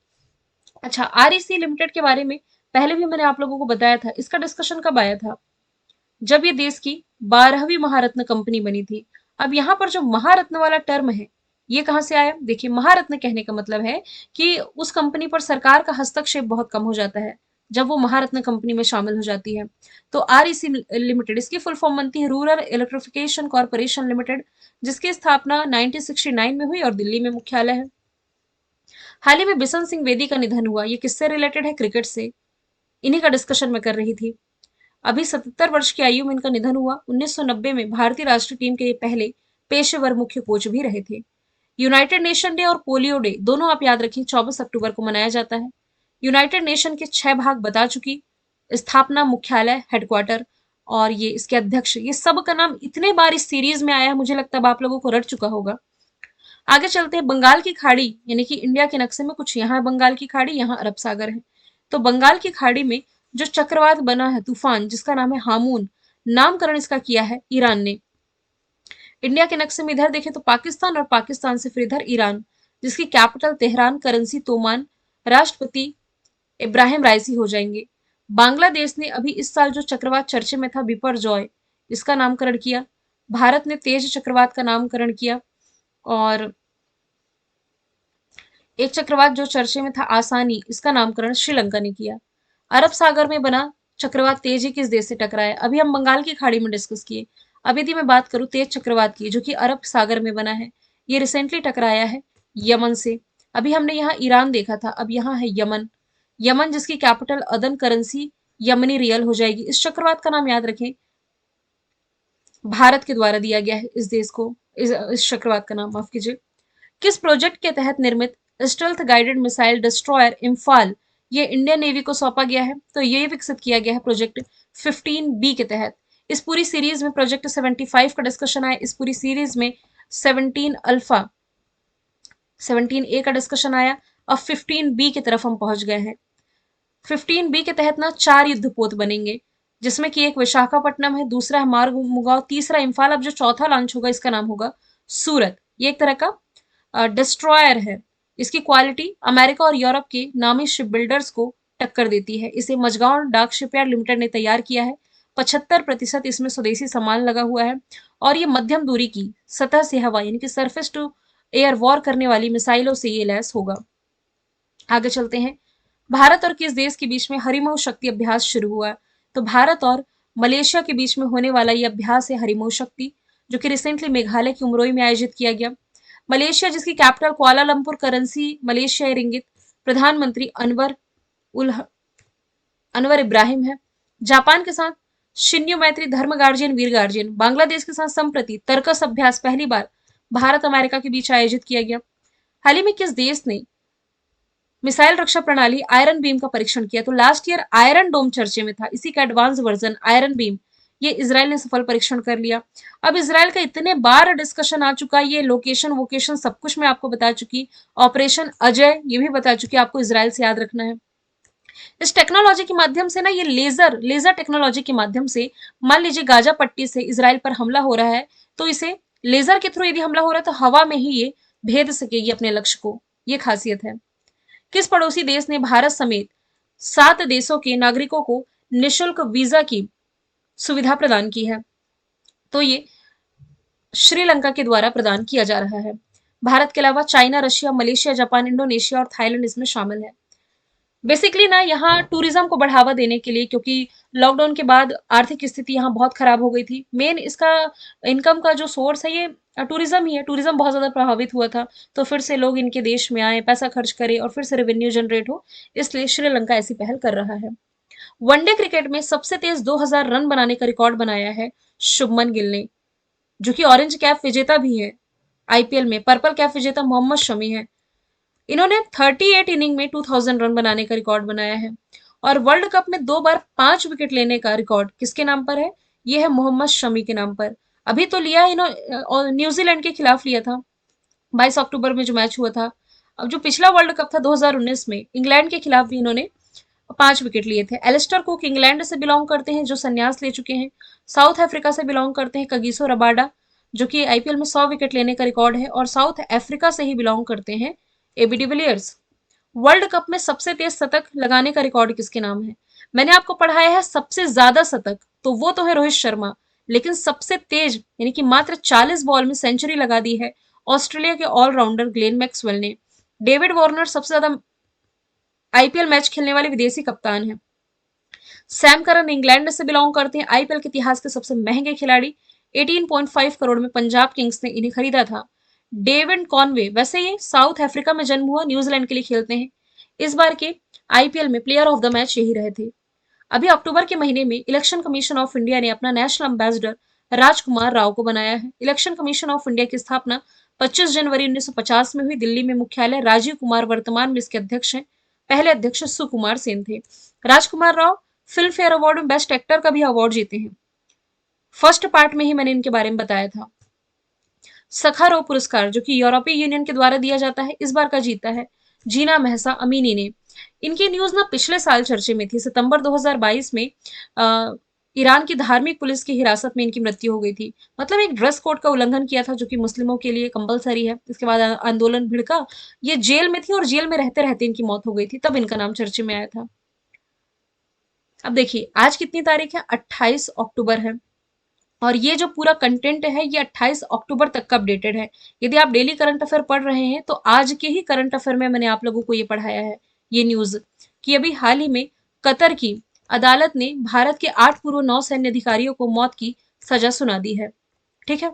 अच्छा, आरईसी लिमिटेड के बारे में पहले भी मैंने आप लोगों को बताया था। इसका डिस्कशन कब आया था? जब ये देश की 12वीं महारत्न कंपनी बनी थी। अब यहाँ पर जो महारत्न वाला टर्म है, ये कहाँ से आया? देखिए, महारत्न कहने का मतलब है कि उस कंपनी पर सरकार का हस्तक्षेप बहुत कम हो जाता है जब वो महारत्न कंपनी में शामिल हो जाती है। तो आरईसी लिमिटेड, इसकी फुल फॉर्म बनती है रूरल इलेक्ट्रिफिकेशन कॉर्पोरेशन लिमिटेड, जिसकी स्थापना 1969 में हुई और दिल्ली में मुख्यालय है। हाल ही में बिशन सिंह बेदी का निधन हुआ, ये किससे रिलेटेड है? क्रिकेट से। इन्हीं का डिस्कशन मैं कर रही थी। अभी 77 वर्ष की आयु में इनका निधन हुआ। 1990 में भारतीय राष्ट्रीय टीम के ये पहले पेशेवर मुख्य कोच भी रहे थे। यूनाइटेड नेशन डे और पोलियो डे दोनों आप याद रखें 24 अक्टूबर को मनाया जाता है। यूनाइटेड नेशन के 6 भाग बता चुकी, स्थापना, मुख्यालय, हेडक्वार्टर और ये इसके अध्यक्ष, ये सब का नाम इतने बार इस सीरीज में आया है, मुझे लगता है अब आप लोगों को रट चुका होगा। आगे चलते हैं। बंगाल की खाड़ी, यानी कि इंडिया के नक्शे में कुछ यहाँ है बंगाल की खाड़ी, यहाँ अरब सागर है। तो बंगाल की खाड़ी में जो चक्रवात बना है, तूफान, जिसका नाम है हामून, नामकरण इसका किया है ईरान ने। इंडिया के नक्शे में इधर देखें तो पाकिस्तान, और पाकिस्तान से फिर इधर ईरान, जिसकी कैपिटल तेहरान, करेंसी तोमान, राष्ट्रपति इब्राहिम राइसी हो जाएंगे। बांग्लादेश ने अभी इस साल जो चक्रवात चर्चे में था, बिपरजॉय, इसका नामकरण किया। भारत ने तेज चक्रवात का नामकरण किया, और एक चक्रवात जो चर्चे में था, आसानी, इसका नामकरण श्रीलंका ने किया। अरब सागर में बना चक्रवात तेजी किस देश से टकराया? अभी हम बंगाल की खाड़ी में डिस्कस किए। अब यदि मैं बात करूं तेज चक्रवात की, जो कि अरब सागर में बना है, ये रिसेंटली टकराया है यमन से। अभी हमने यहाँ ईरान देखा था, अब यहाँ है यमन। यमन जिसकी कैपिटल अदन, करेंसी यमनी रियल हो जाएगी। इस चक्रवात का नाम याद रखें, भारत के द्वारा दिया गया है इस देश को, इस चक्रवात का नाम, माफ कीजिए। किस प्रोजेक्ट के तहत निर्मित stealth guided missile destroyer Imphal, ये इंडियन नेवी को सौंपा गया है? तो ये विकसित किया गया है प्रोजेक्ट 15B के तहत। इस पूरी सीरीज में प्रोजेक्ट 75 का डिस्कशन आया। इस पूरी सीरीज में 17 अल्फा, 17A का डिस्कशन आया। अब 15B की तरफ हम पहुंच गए हैं। 15B के तहत ना 4 युद्धपोत बनेंगे, जिसमें कि एक विशाखापट्टनम है, दूसरा है मार्गमुगाव, तीसरा इम्फाल, अब जो चौथा लॉन्च होगा इसका नाम होगा सूरत। ये एक तरह का डिस्ट्रॉयर है। इसकी क्वालिटी अमेरिका और यूरोप के नामी शिप बिल्डर्स को टक्कर देती है। इसे मझगांव डाक शिपयार्ड लिमिटेड ने तैयार किया है। 75% इसमें स्वदेशी सामान लगा हुआ है, और ये मध्यम दूरी की सतह से हवा, यानी कि सरफेस टू एयर वॉर करने वाली मिसाइलों से ये लैस होगा। आगे चलते हैं। भारत और किस देश के बीच में हरिमोह शक्ति अभ्यास शुरू हुआ? तो भारत और मलेशिया के बीच में होने वाला यह अभ्यास है हरिमोह शक्ति, जो कि रिसेंटली मेघालय के उमरोई में आयोजित किया गया। मलेशिया जिसकी कैपिटल कुआलालंपुर, करेंसी मलेशियाई रिंगित, प्रधानमंत्री अनवर इब्राहिम है। जापान के साथ शिन्यो मैत्री धर्म गार्जियन वीर गार्जियन। बांग्लादेश के साथ संप्रति तर्कस अभ्यास पहली बार भारत अमेरिका के बीच आयोजित किया गया। हाल ही में किस देश ने मिसाइल रक्षा प्रणाली आयरन बीम का परीक्षण किया। तो लास्ट ईयर आयरन डोम चर्चे में था, इसी का एडवांस वर्जन आयरन बीम, ये इसराइल ने सफल परीक्षण कर लिया। अब इसराइल का इतने बार डिस्कशन आ चुका है, ये लोकेशन वोकेशन सब कुछ मैं आपको बता चुकी, ऑपरेशन अजय ये भी बता चुकी, आपको इसराइल से याद रखना है। इस टेक्नोलॉजी के माध्यम से ना, ये लेजर लेजर टेक्नोलॉजी के माध्यम से, मान लीजिए गाजा पट्टी से इसराइल पर हमला हो रहा है, तो इसे लेजर के थ्रू यदि हमला हो रहा है तो हवा में ही ये भेद सकेगी अपने लक्ष्य को, ये खासियत है। किस पड़ोसी देश ने भारत समेत 7 देशों के नागरिकों को निशुल्क वीजा की सुविधा प्रदान की है? तो ये श्रीलंका के द्वारा प्रदान किया जा रहा है। भारत के अलावा China, Russia, Malaysia, Japan, Indonesia और थाईलैंड इसमें शामिल है। बेसिकली ना, यहाँ टूरिज्म को बढ़ावा देने के लिए, क्योंकि लॉकडाउन के बाद आर्थिक स्थिति यहाँ बहुत खराब हो गई थी, मेन इसका इनकम का जो सोर्स है ये टूरिज्म ही है। टूरिज्म बहुत ज्यादा प्रभावित हुआ था, तो फिर से लोग इनके देश में आए, पैसा खर्च करें और फिर से रेवेन्यू जनरेट हो, इसलिए श्रीलंका ऐसी पहल कर रहा है। वनडे क्रिकेट में सबसे तेज 2000 रन बनाने का रिकॉर्ड बनाया है शुभमन गिल ने, जो कि ऑरेंज कैप विजेता भी है। आईपीएल में पर्पल कैप विजेता मोहम्मद शमी है। इन्होंने 38 इनिंग में 2000 रन बनाने का रिकॉर्ड बनाया है। और वर्ल्ड कप में 2 बार 5 विकेट लेने का रिकॉर्ड किसके नाम पर है? ये है मोहम्मद शमी के नाम पर। अभी तो लिया है इन्होंने, न्यूजीलैंड के खिलाफ लिया था 22 अक्टूबर में जो मैच हुआ था। अब जो पिछला वर्ल्ड कप था 2019 में, इंग्लैंड के खिलाफ भी इन्होंने 5 विकेट लिए थे। एलिस्टर कुक इंग्लैंड से बिलोंग करते हैं, जो संन्यास ले चुके हैं। साउथ अफ्रीका से बिलोंग करते हैं कगिसो रबाडा, जो कि आईपीएल में 100 विकेट लेने का रिकॉर्ड है। और साउथ अफ्रीका से ही बिलोंग करते हैं एबी डिविलियर्स। वर्ल्ड कप में सबसे तेज शतक लगाने का रिकॉर्ड किसके नाम है? मैंने आपको पढ़ाया है सबसे ज्यादा शतक, तो वो तो है रोहित शर्मा, लेकिन सबसे तेज यानी कि मात्र 40 बॉल में सेंचुरी लगा दी है ऑस्ट्रेलिया के ऑलराउंडर ग्लेन मैक्सवेल ने। डेविड वार्नर सबसे ज्यादा आईपीएल मैच खेलने वाले विदेशी कप्तान हैं। सैम करन इंग्लैंड से बिलोंग करते हैं, आईपीएल के इतिहास के सबसे महंगे खिलाड़ी। 18.5 करोड़ में पंजाब किंग्स ने इन्हें खरीदा था। डेविड कॉनवे, वैसे ये साउथ अफ्रीका में जन्म हुआ, न्यूजीलैंड के लिए खेलते हैं। इस बार के आईपीएल में प्लेयर ऑफ द मैच यही रहे थे। अभी अक्टूबर के महीने में इलेक्शन कमीशन ऑफ इंडिया ने अपना नेशनल एम्बेसडर राजकुमार राव को बनाया है। इलेक्शन कमीशन ऑफ इंडिया की स्थापना 25 जनवरी 1950 में हुई। दिल्ली में मुख्यालय। राजीव कुमार वर्तमान में इसके अध्यक्ष हैं। पहले अध्यक्ष सुकुमार सेन थे। राजकुमार राव फिल्म फेयर अवार्ड में बेस्ट एक्टर का भी अवार्ड जीते हैं। फर्स्ट पार्ट में ही मैंने इनके बारे में बताया था। सखारोव पुरस्कार, जो कि यूरोपीय यूनियन के द्वारा दिया जाता है, इस बार का जीता है जीना महसा अमीनी ने। इनकी न्यूज ना पिछले साल चर्चे में थी। सितंबर 2022 में ईरान की धार्मिक पुलिस की हिरासत में इनकी मृत्यु हो गई थी। मतलब एक ड्रेस कोड का उल्लंघन किया था, जो कि मुस्लिमों के लिए कंपलसरी है। इसके बाद आंदोलन भिड़का, ये जेल में थी और जेल में रहते रहते इनकी मौत हो गई थी, तब इनका नाम चर्चे में आया था। अब देखिए आज कितनी तारीख है? 28 अक्टूबर है। और ये जो पूरा कंटेंट है ये 28 अक्टूबर तक का अपडेटेड है। यदि आप डेली करंट अफेयर पढ़ रहे हैं तो आज के ही करंट अफेयर में मैंने आप लोगों को ये पढ़ाया है, ये न्यूज, कि अभी हाल ही में कतर की अदालत ने भारत के 8 पूर्व नौसैन्य अधिकारियों को मौत की सजा सुना दी है। ठीक है।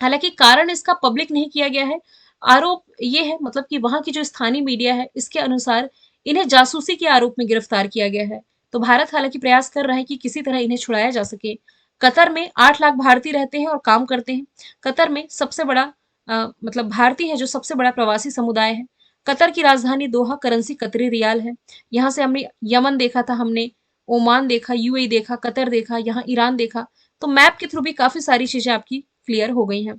हालांकि कारण इसका पब्लिक नहीं किया गया है। आरोप ये है, मतलब कि वहां की जो स्थानीय मीडिया है इसके अनुसार इन्हें जासूसी के आरोप में गिरफ्तार किया गया है। तो भारत हालांकि प्रयास कर रहा है कि किसी तरह इन्हें छुड़ाया जा सके। कतर में 8 लाख भारतीय रहते हैं और काम करते हैं। कतर में सबसे बड़ा मतलब भारतीय है जो सबसे बड़ा प्रवासी समुदाय है। कतर की राजधानी दोहा, करेंसी कतरी रियाल है। यहाँ से हमने यमन देखा था, हमने ओमान देखा, यूएई देखा, कतर देखा, यहाँ ईरान देखा। तो मैप के थ्रू भी काफी सारी चीजें आपकी क्लियर हो गई हैं।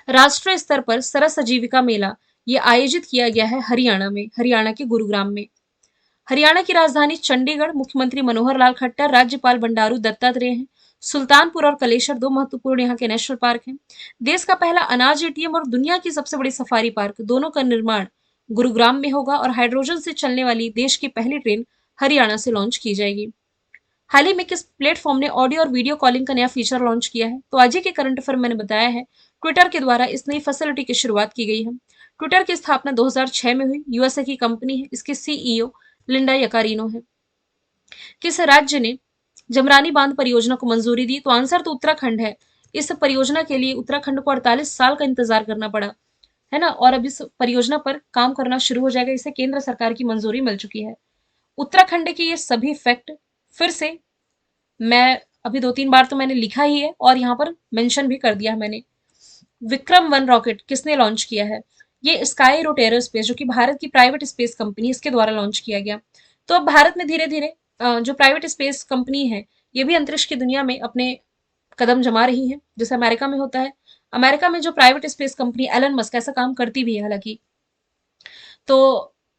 राष्ट्रीय स्तर पर सरस आजीविका मेला ये आयोजित किया गया है हरियाणा में, हरियाणा के गुरुग्राम में। हरियाणा की राजधानी चंडीगढ़। मुख्यमंत्री मनोहर लाल खट्टर, राज्यपाल बंडारू दत्तात्रेय हैं। सुल्तानपुर और कलेश्वर 2 महत्वपूर्ण यहाँ के नेशनल पार्क हैं। देश का पहला अनाज एटीएम और दुनिया की सबसे बड़ी सफारी पार्क, दोनों का निर्माण गुरुग्राम में होगा। और हाइड्रोजन से चलने वाली देश की पहली ट्रेन हरियाणा से लॉन्च की जाएगी। हाल ही में किस प्लेटफॉर्म ने ऑडियो और वीडियो कॉलिंग का नया फीचर लॉन्च किया है? तो आज ही के करंट अफेयर मैंने बताया है, ट्विटर के द्वारा इस नई फैसिलिटी की शुरुआत की गई है। ट्विटर की स्थापना 2006 में हुई। यूएसए की कंपनी है। इसके सीईओ लिंडा यकारिनो है। किस राज्य ने जमरानी बांध परियोजना को मंजूरी दी? तो आंसर तो उत्तराखंड है। इस परियोजना के लिए उत्तराखंड को 48 साल का इंतजार करना पड़ा है ना, और अब इस परियोजना पर काम करना शुरू हो जाएगा। इसे केंद्र सरकार की मंजूरी मिल चुकी है। उत्तराखंड के ये सभी फैक्ट फिर से मैं अभी 2-3 बार तो मैंने लिखा ही है और यहाँ पर मेंशन भी कर दिया है मैंने। विक्रम 1 रॉकेट किसने लॉन्च किया है? ये स्काई रूट एरोस्पेस जो कि भारत की प्राइवेट स्पेस कंपनी, इसके द्वारा लॉन्च किया गया। तो अब भारत में धीरे धीरे जो प्राइवेट स्पेस कंपनी है, ये भी अंतरिक्ष की दुनिया में अपने कदम जमा रही है, जैसे अमेरिका में होता है। अमेरिका में जो private space company Elon Musk ऐसा काम करती भी है हालांकि। तो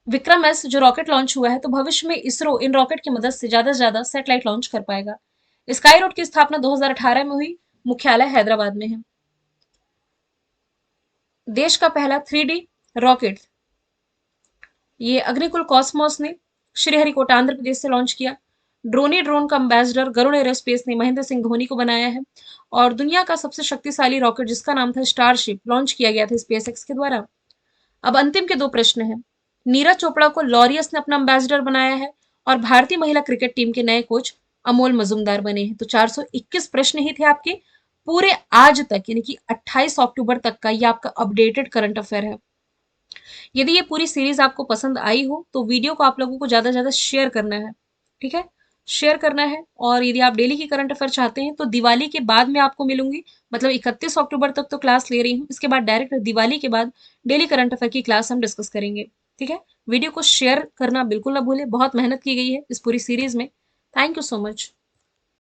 विक्रम एस जो रॉकेट लॉन्च हुआ है, तो भविष्य में इसरो इन रॉकेट की मदद से ज्यादा से ज्यादा सैटेलाइट लॉन्च कर पाएगा। स्काई रूट की स्थापना 2018 में हुई, मुख्यालय हैदराबाद में है। देश का पहला 3D रॉकेट ये अग्निकुल कॉस्मोस ने श्रीहरिकोटा आंध्र प्रदेश से लॉन्च किया। ड्रोन का एम्बेसडर गरुड़ एरोस्पेस ने महेंद्र सिंह धोनी को बनाया है। और दुनिया का सबसे शक्तिशाली रॉकेट जिसका नाम था स्टारशिप लॉन्च किया गया था स्पेस एक्स के द्वारा। अब अंतिम के दो प्रश्न हैं। नीरज चोपड़ा को लॉरियस ने अपना एम्बेसडर बनाया है और भारतीय महिला क्रिकेट टीम के नए कोच अमोल मजूमदार बने हैं। तो 421 प्रश्न ही थे आपके पूरे आज तक, यानी कि 28 अक्टूबर तक का ये आपका अपडेटेड करंट अफेयर है। यदि ये पूरी सीरीज आपको पसंद आई हो तो वीडियो को आप लोगों को ज्यादा से ज्यादा शेयर करना है, ठीक है? शेयर करना है। और यदि आप डेली की करंट अफेयर चाहते हैं तो दिवाली के बाद मैं आपको मिलूंगी, मतलब 31 अक्टूबर तक तो क्लास ले रही हूँ, इसके बाद डायरेक्ट दिवाली के बाद डेली करंट अफेयर की क्लास हम डिस्कस करेंगे, ठीक है? वीडियो को शेयर करना बिल्कुल ना भूलें, बहुत मेहनत की गई है इस पूरी सीरीज में। Thank you so much.